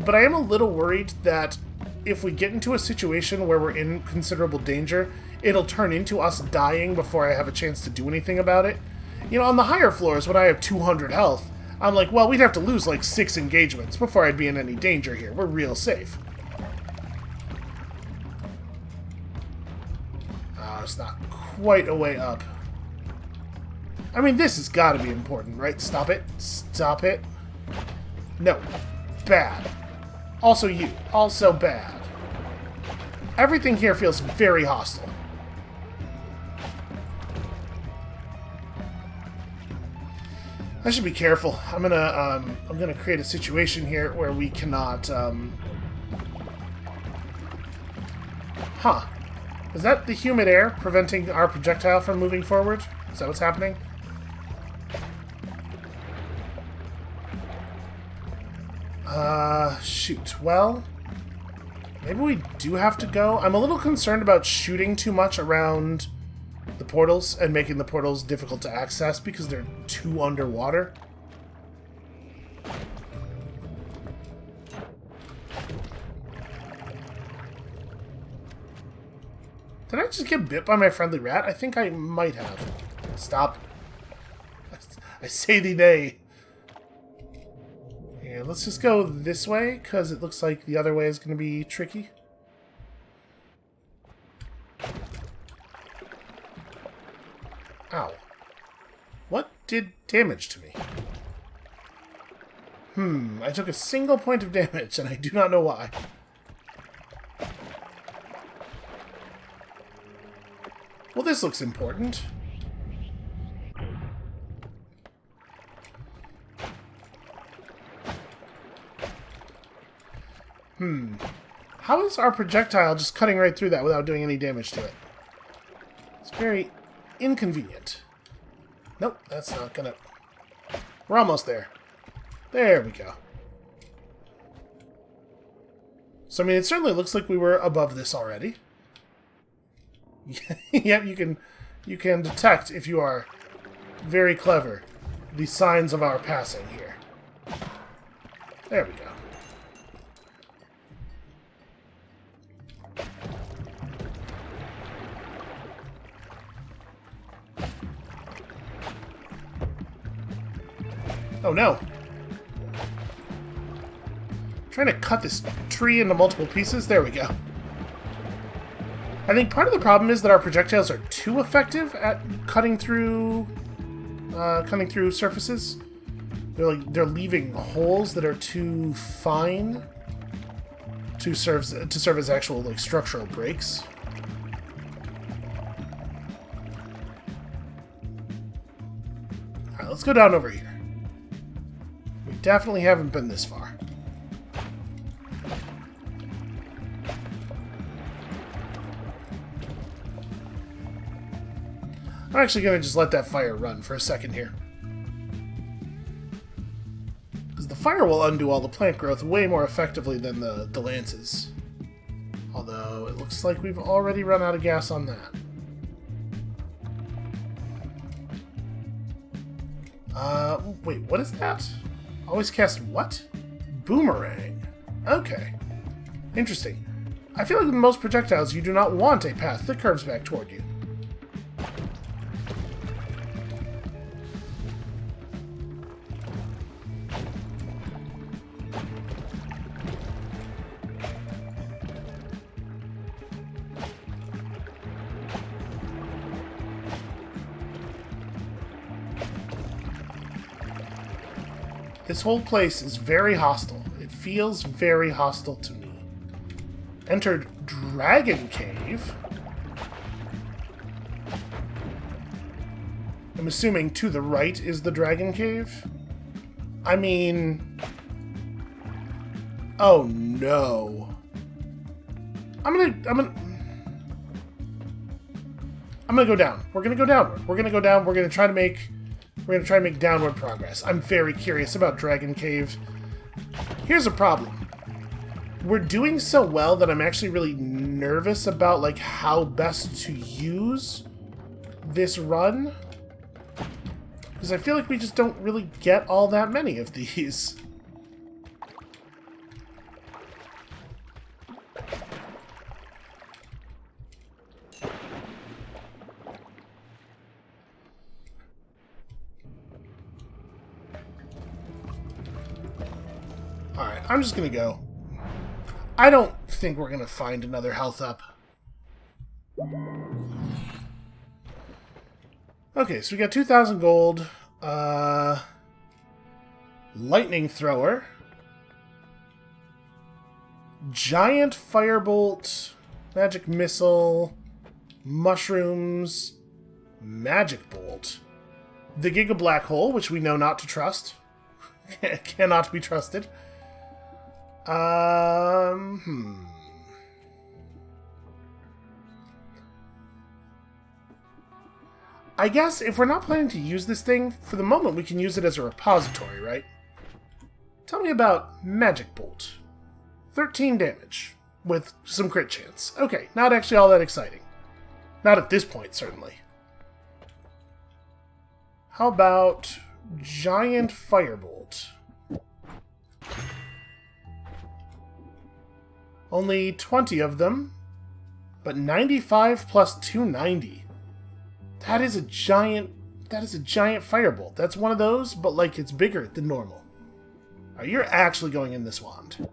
But I am a little worried that if we get into a situation where we're in considerable danger, it'll turn into us dying before I have a chance to do anything about it. You know, on the higher floors, when I have 200 health, I'm like, well, we'd have to lose like 6 engagements before I'd be in any danger here. We're real safe. Oh, it's not quite a way up. I mean, this has got to be important, right? Stop it. Stop it. No. Bad. Also you. Also bad. Everything here feels very hostile. I should be careful. I'm gonna create a situation here where we cannot, Huh. Is that the humid air preventing our projectile from moving forward? Is that what's happening? Shoot. Well, maybe we do have to go. I'm a little concerned about shooting too much around the portals and making the portals difficult to access because they're too underwater. Did I just get bit by my friendly rat? I think I might have. Stop. I say thee nay. Yeah, let's just go this way, because it looks like the other way is going to be tricky. Ow. What did damage to me? I took a single point of damage, and I do not know why. Well, this looks important. How is our projectile just cutting right through that without doing any damage to it? It's very inconvenient. Nope, that's not gonna... We're almost there. There we go. So, I mean, it certainly looks like we were above this already. Yep, you can detect, if you are very clever, the signs of our passing here. There we go. Oh no! Trying to cut this tree into multiple pieces. There we go. I think part of the problem is that our projectiles are too effective at cutting through surfaces. They're leaving holes that are too fine to serve as actual like structural breaks. All right, let's go down over here. We definitely haven't been this far. I'm actually going to just let that fire run for a second here. Because the fire will undo all the plant growth way more effectively than the lances. Although, it looks like we've already run out of gas on that. Wait, what is that? Always cast what? Boomerang. Okay. Interesting. I feel like with most projectiles, you do not want a path that curves back toward you. This whole place is very hostile. It feels very hostile to me. Entered Dragon Cave. I'm assuming to the right is the Dragon Cave. I mean... Oh no. I'm gonna go down. We're gonna go downward. We're gonna go down. We're gonna try to make downward progress. I'm very curious about Dragon Cave. Here's a problem. We're doing so well that I'm actually really nervous about like how best to use this run. Because I feel like we just don't really get all that many of these. Alright, I'm just gonna go. I don't think we're gonna find another health up. Okay, so we got 2,000 gold. Lightning thrower. Giant firebolt. Magic missile. Mushrooms. Magic bolt. The Giga Black Hole, which we know not to trust. Cannot be trusted. I guess if we're not planning to use this thing, for the moment we can use it as a repository, right? Tell me about Magic Bolt. 13 damage, with some crit chance. Okay, not actually all that exciting. Not at this point, certainly. How about Giant Firebolt? Only 20 of them, but 95 plus 290. That is a giant firebolt. That's one of those, but like it's bigger than normal. You're actually going in this wand.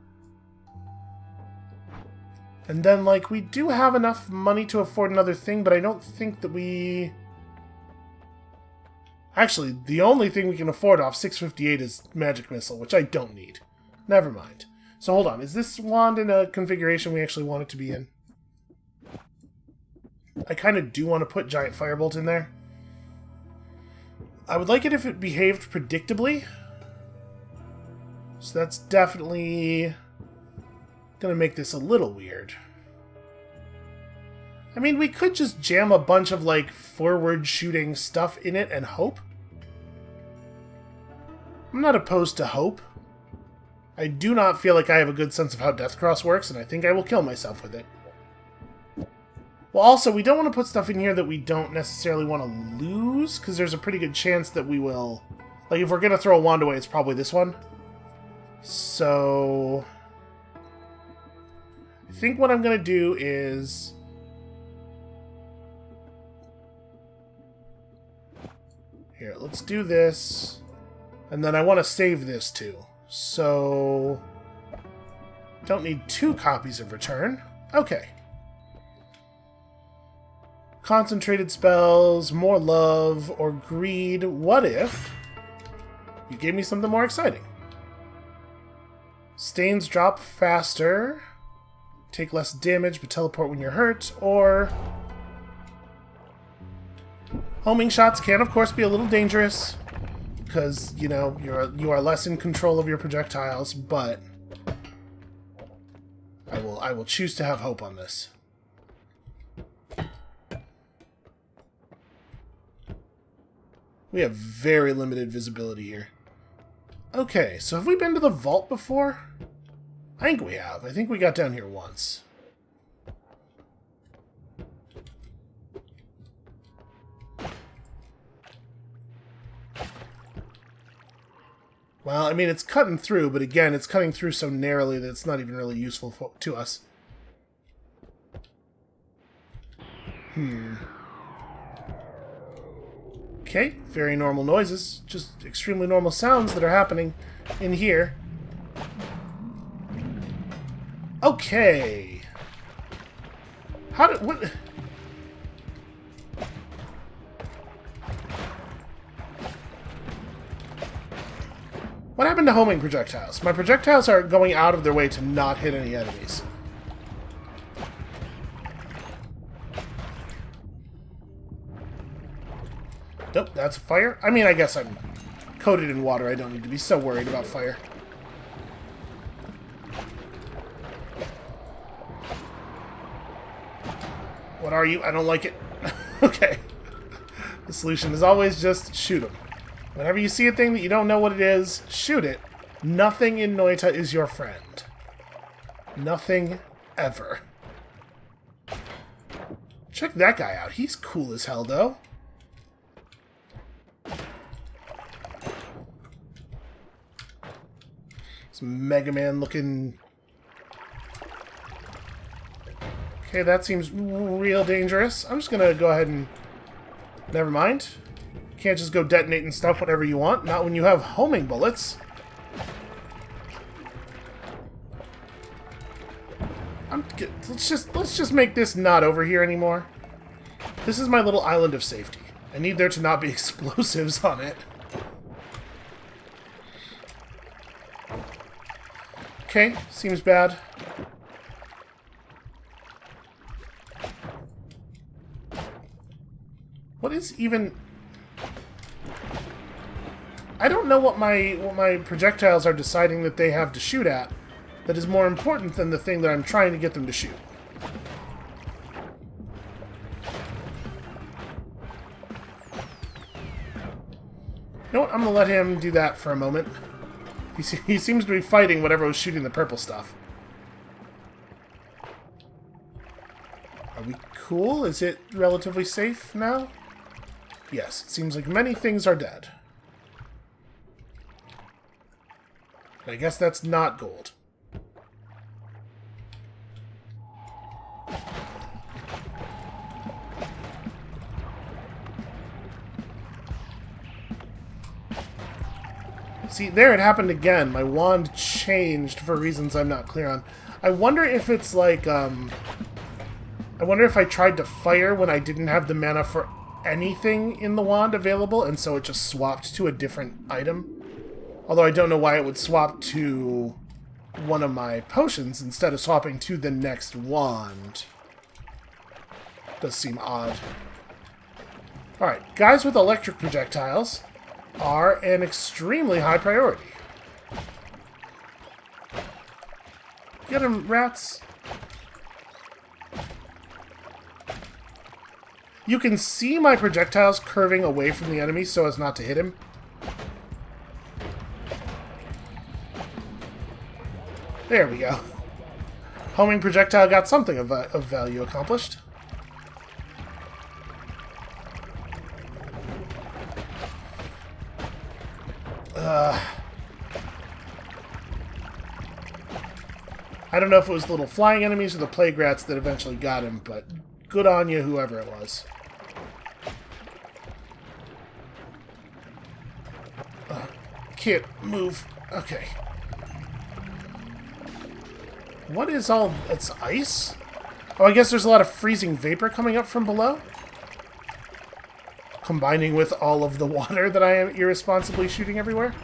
And then like we do have enough money to afford another thing, but I don't think that we... Actually, the only thing we can afford off 658 is Magic Missile, which I don't need. Never mind. So hold on, is this wand in a configuration we actually want it to be in? I kind of do want to put Giant Firebolt in there. I would like it if it behaved predictably. So that's definitely going to make this a little weird. I mean, we could just jam a bunch of, like, forward-shooting stuff in it and hope. I'm not opposed to hope. I do not feel like I have a good sense of how Deathcross works, and I think I will kill myself with it. Well, also, we don't want to put stuff in here that we don't necessarily want to lose, because there's a pretty good chance that we will... Like, if we're going to throw a wand away, it's probably this one. So... I think what I'm going to do is... Here, let's do this. And then I want to save this, too. So... Don't need 2 copies of Return. Okay. Concentrated spells, more love, or greed. What if you gave me something more exciting? Stains drop faster, take less damage but teleport when you're hurt, or homing shots can of course be a little dangerous because, you know, you are less in control of your projectiles, but I will choose to have hope on this. We have very limited visibility here. Okay, so have we been to the vault before? I think we have. I think we got down here once. Well, I mean, it's cutting through, but again, it's cutting through so narrowly that it's not even really useful to us. Okay, very normal noises. Just extremely normal sounds that are happening in here. Okay. How did... What... What happened to homing projectiles? My projectiles are going out of their way to not hit any enemies. Nope, that's fire. I mean, I guess I'm coated in water. I don't need to be so worried about fire. What are you? I don't like it. Okay. The solution is always just shoot them. Whenever you see a thing that you don't know what it is, shoot it. Nothing in Noita is your friend. Nothing ever. Check that guy out. He's cool as hell, though. Some Mega Man looking... Okay, that seems real dangerous. I'm just gonna go ahead and... Never mind. Can't just go detonating stuff whenever you want. Not when you have homing bullets. Let's just make this not over here anymore. This is my little island of safety. I need there to not be explosives on it. Okay, seems bad. What is even... I don't know what my projectiles are deciding that they have to shoot at that is more important than the thing that I'm trying to get them to shoot. You know what? I'm going to let him do that for a moment. He seems to be fighting whatever was shooting the purple stuff. Are we cool? Is it relatively safe now? Yes, it seems like many things are dead. I guess that's not gold. See, there it happened again. My wand changed for reasons I'm not clear on. I wonder if it's like, I wonder if I tried to fire when I didn't have the mana for anything in the wand available, and so it just swapped to a different item. Although I don't know why it would swap to one of my potions instead of swapping to the next wand. Does seem odd. Alright, guys with electric projectiles are an extremely high priority. Get him, rats. You can see my projectiles curving away from the enemy so as not to hit him. There we go. Homing projectile got something of value accomplished. I don't know if it was the little flying enemies or the plague rats that eventually got him, but good on you, whoever it was. Can't move. Okay. What is all... It's ice? Oh, I guess there's a lot of freezing vapor coming up from below? Combining with all of the water that I am irresponsibly shooting everywhere?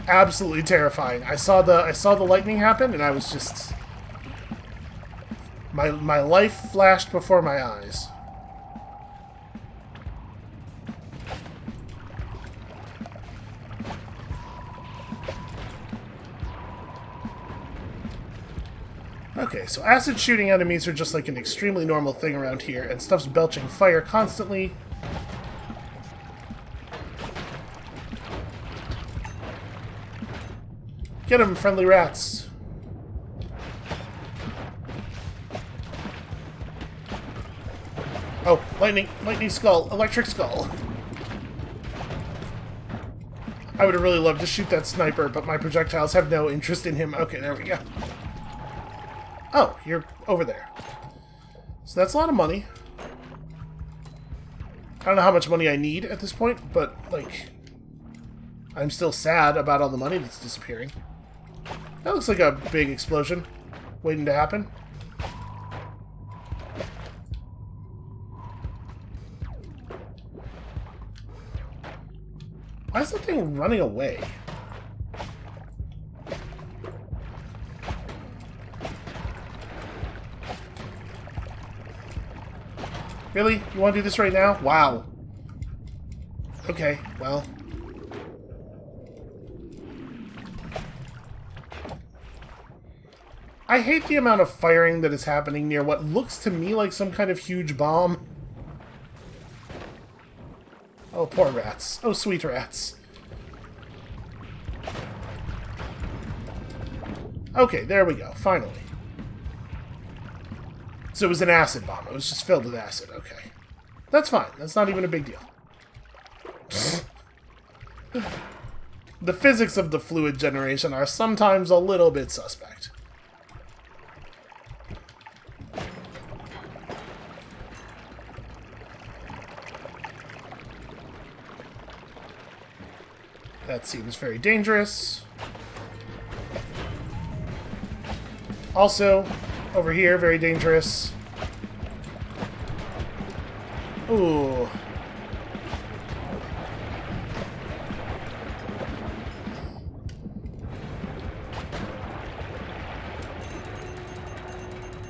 Absolutely terrifying. I saw the lightning happen, and I was just... My life flashed before my eyes. Okay, so acid shooting enemies are just like an extremely normal thing around here, and stuff's belching fire constantly. Get him, friendly rats! Oh, lightning skull, electric skull. I would have really loved to shoot that sniper, but my projectiles have no interest in him. Okay, there we go. Oh, you're over there. So that's a lot of money. I don't know how much money I need at this point, but, like, I'm still sad about all the money that's disappearing. That looks like a big explosion waiting to happen. Why is that thing running away? Really? You want to do this right now? Wow. Okay, well. I hate the amount of firing that is happening near what looks to me like some kind of huge bomb. Oh, poor rats. Oh, sweet rats. Okay, there we go. Finally. So it was an acid bomb. It was just filled with acid. Okay. That's fine. That's not even a big deal. The physics of the fluid generation are sometimes a little bit suspect. That seems very dangerous. Also, over here, very dangerous. Ooh.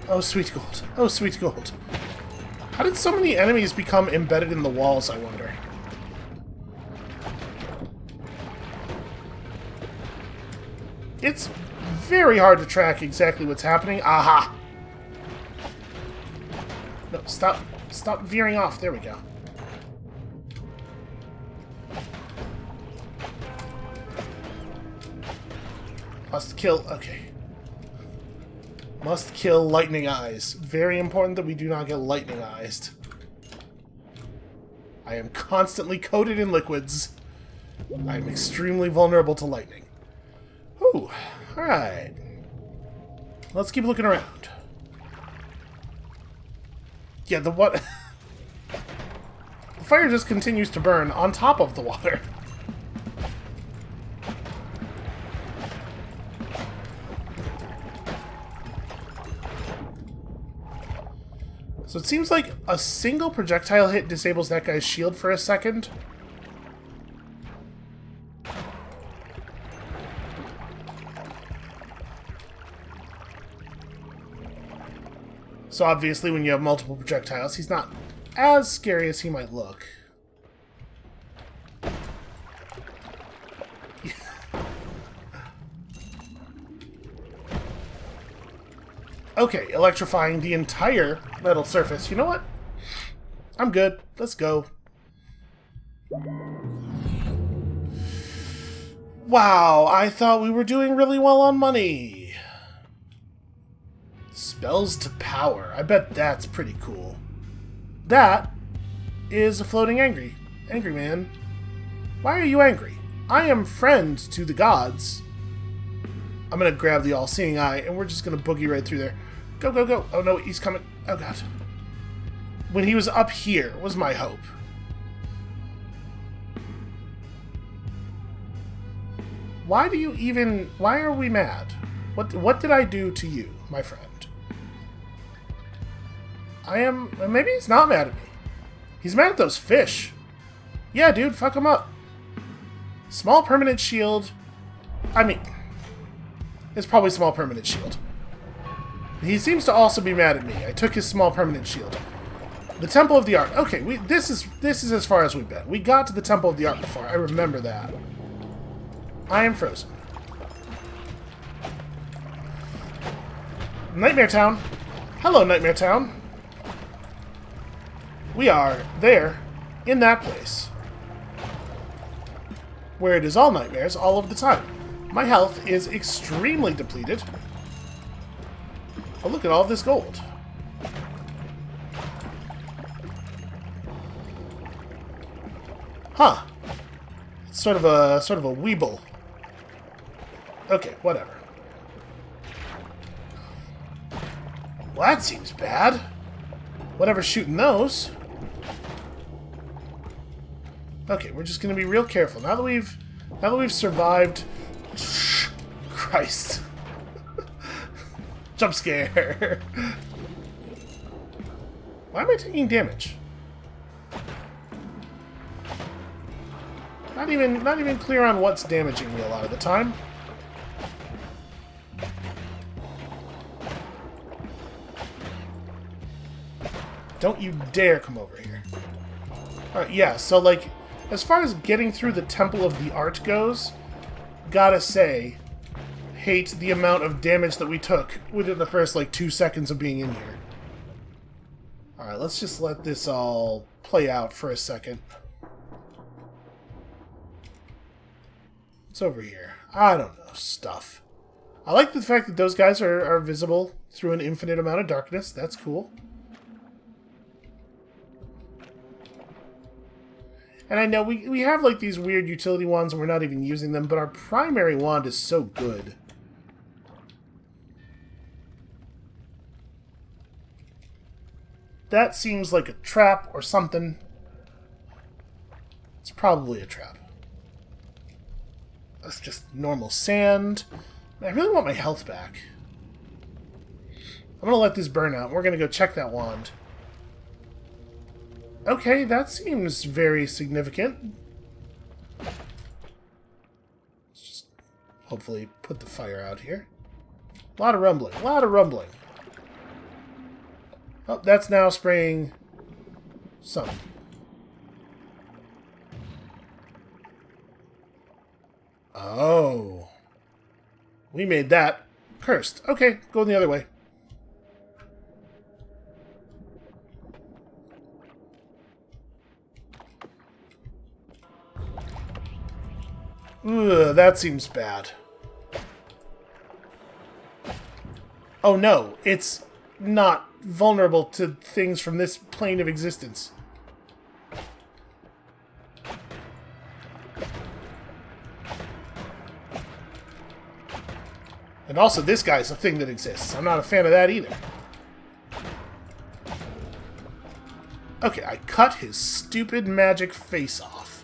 Oh, sweet gold. Oh, sweet gold. How did so many enemies become embedded in the walls, I wonder? It's very hard to track exactly what's happening. Aha! No, stop veering off. There we go. Must kill. Okay. Must kill lightning eyes. Very important that we do not get lightning eyes. I am constantly coated in liquids. I am extremely vulnerable to lightning. Ooh, alright. Let's keep looking around. Yeah, the what? The fire just continues to burn on top of the water. So it seems like a single projectile hit disables that guy's shield for a second. So obviously when you have multiple projectiles, he's not as scary as he might look. Okay, electrifying the entire metal surface. You know what? I'm good. Let's go. Wow, I thought we were doing really well on money. Spells to power. I bet that's pretty cool. That is a floating angry man. Why are you angry? I am friend to the gods. I'm gonna grab the all-seeing eye, and we're just gonna boogie right through there. Go, go, go. Oh, no, he's coming. Oh, God. When he was up here was my hope. Why do you even... Why are we mad? What did I do to you, my friend? I am... Maybe he's not mad at me. He's mad at those fish. Yeah, dude, fuck him up. Small permanent shield. I mean... It's probably small permanent shield. He seems to also be mad at me. I took his small permanent shield. The Temple of the Art. Okay, this is as far as we've been. We got to the Temple of the Art before. I remember that. I am frozen. Nightmare Town. Hello, Nightmare Town. We are there, in that place, where it is all nightmares all of the time. My health is extremely depleted. Oh, look at all of this gold. Huh. It's sort of a weeble. Okay, whatever. Well, that seems bad. Whatever's shooting those. Okay, we're just gonna be real careful. Now that we've survived. Christ. Jump scare. Why am I taking damage? Not even clear on what's damaging me a lot of the time. Don't you dare come over here. Alright, yeah, so like, as far as getting through the Temple of the Art goes, gotta say, hate the amount of damage that we took within the first, like, 2 seconds of being in here. Alright, let's just let this all play out for a second. What's over here? I don't know. Stuff. I like the fact that those guys are visible through an infinite amount of darkness. That's cool. And I know we have, like, these weird utility wands and we're not even using them, but our primary wand is so good. That seems like a trap or something. It's probably a trap. That's just normal sand. I really want my health back. I'm gonna let this burn out. We're gonna go check that wand. Okay, that seems very significant. Let's just hopefully put the fire out here. A lot of rumbling. A lot of rumbling. Oh, that's now spraying some. Oh. We made that cursed. Okay, going the other way. Ugh, that seems bad. Oh no, it's not vulnerable to things from this plane of existence. And also, this guy's a thing that exists. I'm not a fan of that either. Okay, I cut his stupid magic face off.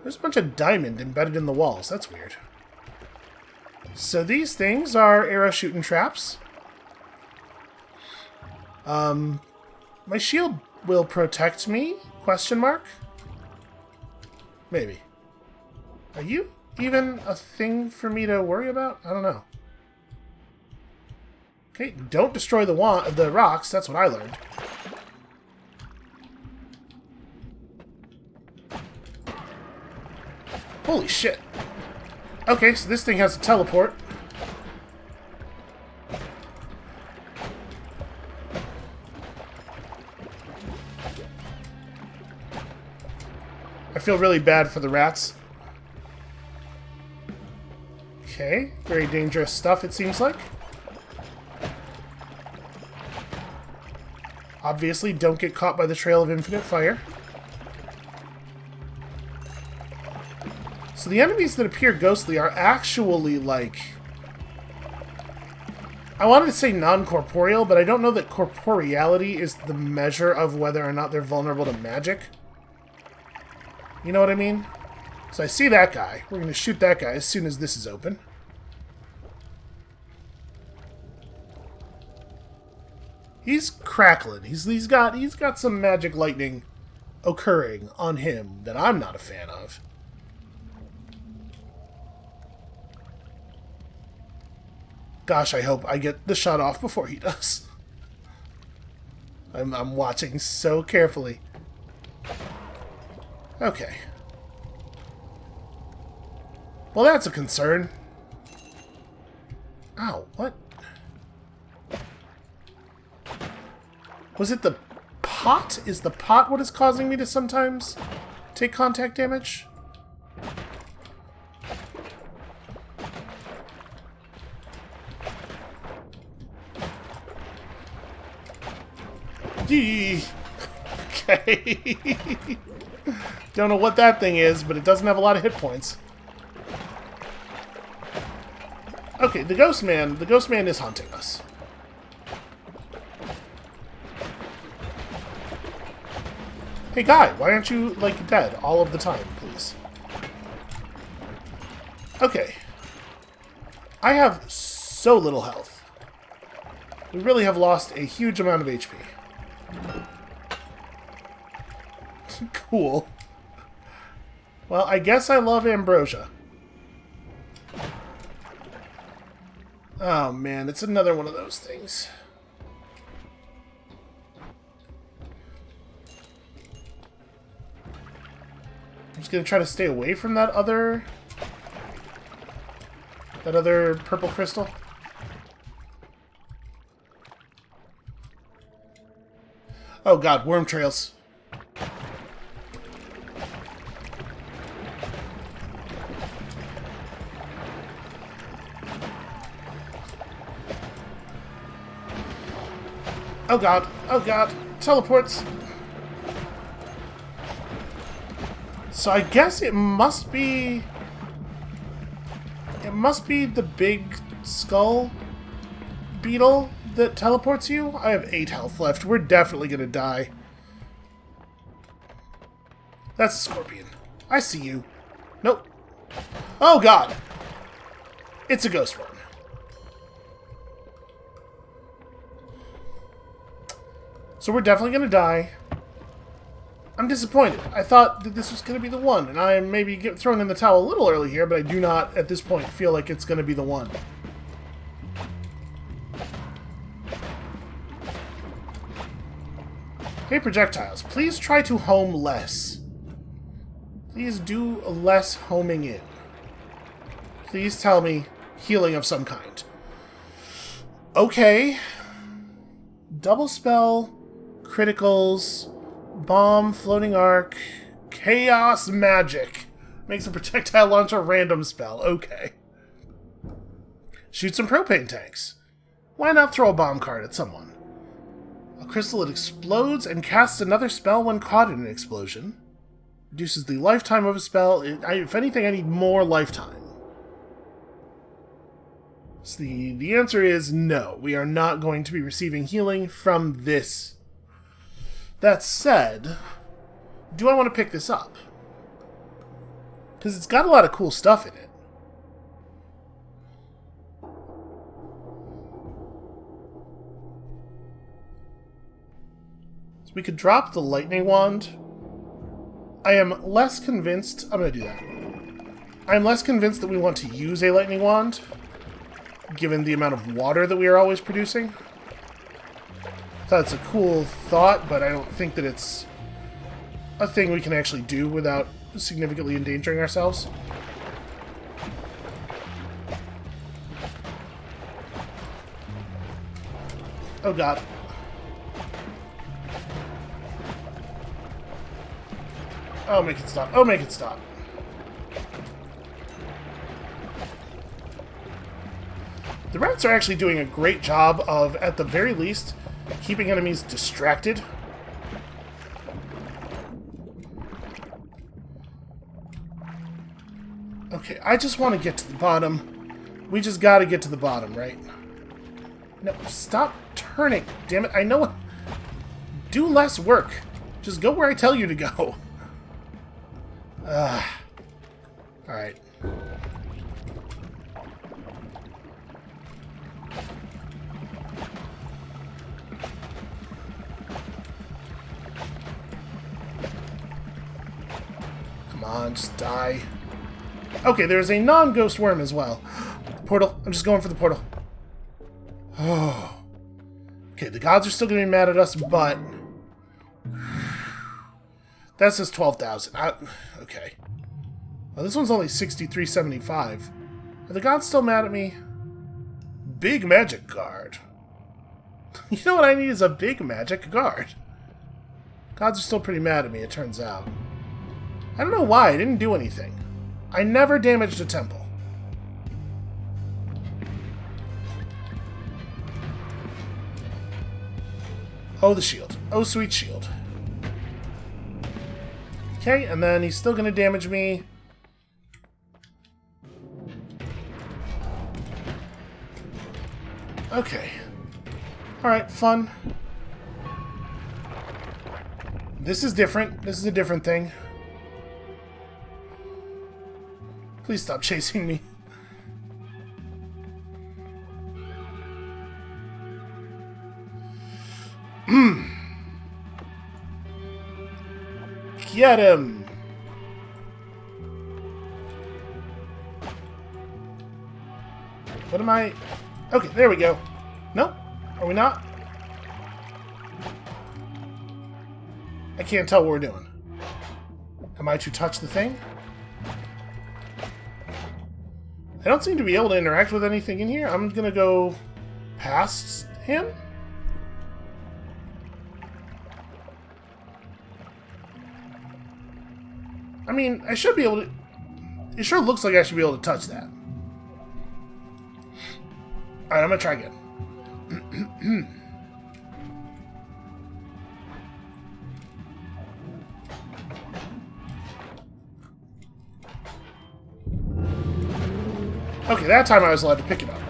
There's a bunch of diamond embedded in the walls. That's weird. So these things are arrow shooting traps. My shield will protect me? Question mark? Maybe. Are you even a thing for me to worry about? I don't know. Okay, don't destroy the rocks. That's what I learned. Holy shit. Okay, so this thing has a teleport. I feel really bad for the rats. Okay, very dangerous stuff, it seems like. Obviously, don't get caught by the trail of infinite fire. So the enemies that appear ghostly are actually, like... I wanted to say non-corporeal, but I don't know that corporeality is the measure of whether or not they're vulnerable to magic. You know what I mean? So I see that guy. We're going to shoot that guy as soon as this is open. He's crackling. He's got some magic lightning occurring on him that I'm not a fan of. Gosh, I hope I get the shot off before he does. I'm watching so carefully. Okay. Well, that's a concern. Ow, what? Was it the pot? Is the pot what is causing me to sometimes take contact damage? Okay. Don't know what that thing is, but it doesn't have a lot of hit points. Okay, the Ghost Man is hunting us. Hey guy, why aren't you, like, dead all of the time, please? Okay. I have so little health. We really have lost a huge amount of HP. Cool. Well, I guess I love ambrosia. Oh man, it's another one of those things. I'm just gonna try to stay away from that other purple crystal. Oh god, worm trails. Oh god, oh god, teleports. So I guess it must be the big skull beetle that teleports you. I have 8 health left. We're definitely gonna die. That's a scorpion. I see you. Nope. Oh god! It's a ghost one. So we're definitely gonna die. I'm disappointed. I thought that this was going to be the one, and I maybe get thrown in the towel a little early here, but I do not, at this point, feel like it's going to be the one. Hey, projectiles, please try to home less. Please do less homing in. Please tell me healing of some kind. Okay. Double spell, criticals... Bomb, floating arc, chaos magic. Makes a projectile launch a random spell. Okay. Shoot some propane tanks. Why not throw a bomb card at someone? A crystal that explodes and casts another spell when caught in an explosion. Reduces the lifetime of a spell. If anything, I need more lifetime. So the answer is no. We are not going to be receiving healing from this. That said, do I want to pick this up? Because it's got a lot of cool stuff in it. So we could drop the lightning wand. I am less convinced... I'm going to do that. I'm less convinced that we want to use a lightning wand, given the amount of water that we are always producing. I thought it's a cool thought, but I don't think that it's a thing we can actually do without significantly endangering ourselves. Oh god. Oh, make it stop. Oh, make it stop. The rats are actually doing a great job of, at the very least, keeping enemies distracted. Okay, I just want to get to the bottom. We just gotta get to the bottom, right? No, stop turning. Damn it, I know what... Do less work. Just go where I tell you to go. Alright. Come on, just die. Okay, there's a non-ghost worm as well. Portal. I'm just going for the portal. Oh. Okay, the gods are still going to be mad at us, but... That says 12,000. Okay. Well, this one's only 63.75. Are the gods still mad at me? Big magic guard. You know what I need is a big magic guard. Gods are still pretty mad at me, it turns out. I don't know why, I didn't do anything. I never damaged a temple. Oh, the shield. Oh, sweet shield. Okay, and then he's still going to damage me. Okay. Alright, fun. This is different. This is a different thing. Please stop chasing me. Get him! What am I... Okay, there we go. Nope. Are we not? I can't tell what we're doing. Am I to touch the thing? I don't seem to be able to interact with anything in here. I'm gonna go past him. I mean, I should be able to... It sure looks like I should be able to touch that. Alright, I'm gonna try again. Okay, that time I was allowed to pick it up.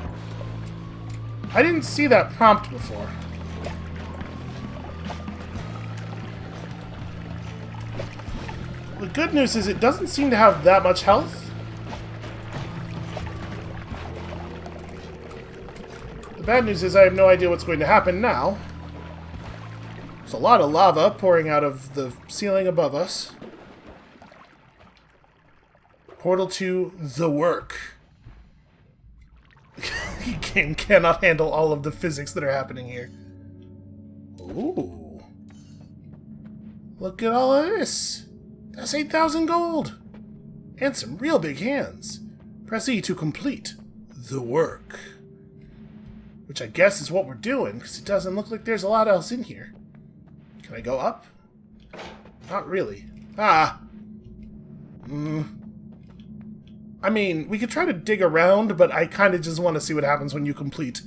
I didn't see that prompt before. The good news is it doesn't seem to have that much health. The bad news is I have no idea what's going to happen now. There's a lot of lava pouring out of the ceiling above us. Portal to the work. The game cannot handle all of the physics that are happening here. Ooh. Look at all of this. That's 8,000 gold. And some real big hands. Press E to complete the work. Which I guess is what we're doing, because it doesn't look like there's a lot else in here. Can I go up? Not really. Ah. I mean, we could try to dig around, but I kind of just want to see what happens when you complete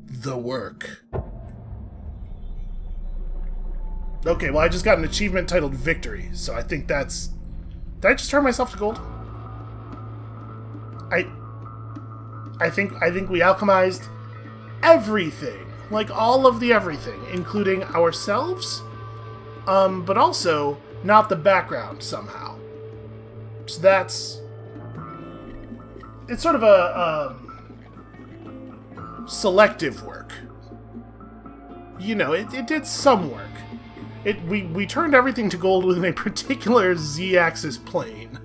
the work. Okay, well, I just got an achievement titled Victory, so I think that's... Did I just turn myself to gold? I think we alchemized everything. Like, all of the everything, including ourselves, but also not the background, somehow. So that's... It's sort of a selective work. You know, it did some work. We turned everything to gold within a particular z-axis plane.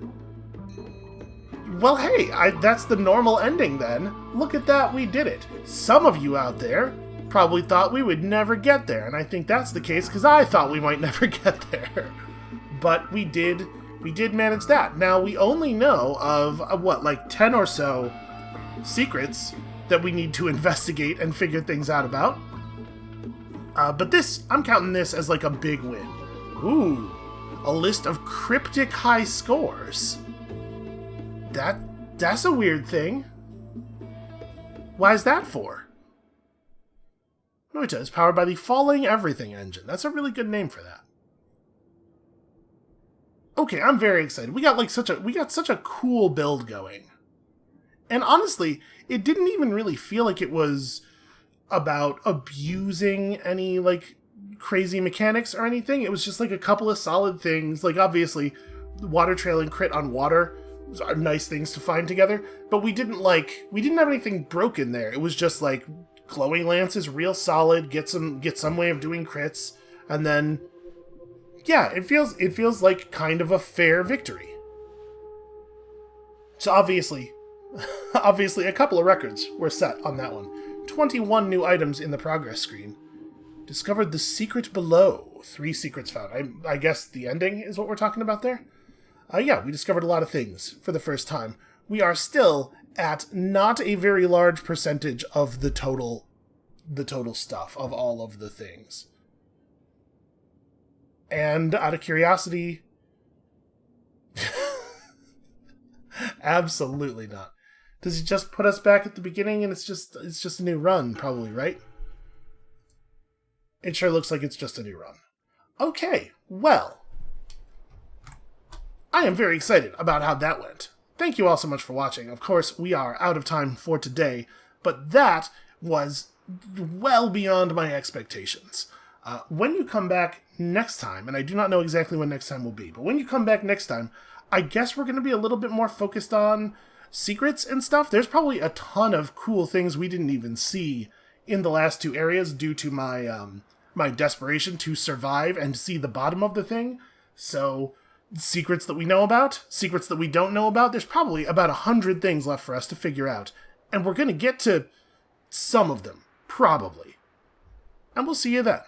Well, hey, that's the normal ending then. Look at that, we did it. Some of you out there probably thought we would never get there, and I think that's the case because I thought we might never get there. But we did manage that. Now, we only know of, what, like 10 or so secrets that we need to investigate and figure things out about. But this, I'm counting this as like a big win. Ooh, a list of cryptic high scores. That's a weird thing. Why is that for? Noita is powered by the Falling Everything engine. That's a really good name for that. Okay, I'm very excited. We got such a cool build going. And honestly, it didn't even really feel like it was about abusing any, like, crazy mechanics or anything. It was just, like, a couple of solid things. Like, obviously, water trailing crit on water are nice things to find together, but we didn't have anything broken there. It was just, like, glowing lance is real solid, get some way of doing crits, and then, yeah, it feels like kind of a fair victory. So obviously, a couple of records were set on that one. 21 new items in the progress screen. Discovered the secret below. 3 secrets found. I guess the ending is what we're talking about there? Yeah, we discovered a lot of things for the first time. We are still at not a very large percentage of the total stuff, of all of the things. And out of curiosity... Absolutely not. Does he just put us back at the beginning and it's just a new run, probably, right? It sure looks like it's just a new run. Okay, well, I am very excited about how that went. Thank you all so much for watching. Of course, we are out of time for today, but that was well beyond my expectations. When you come back next time, and I do not know exactly when next time will be, but when you come back next time, I guess we're going to be a little bit more focused on secrets and stuff. There's probably a ton of cool things we didn't even see in the last 2 areas due to my my desperation to survive and see the bottom of the thing. So, secrets that we know about, secrets that we don't know about, there's probably about 100 things left for us to figure out. And we're going to get to some of them, probably. And we'll see you then.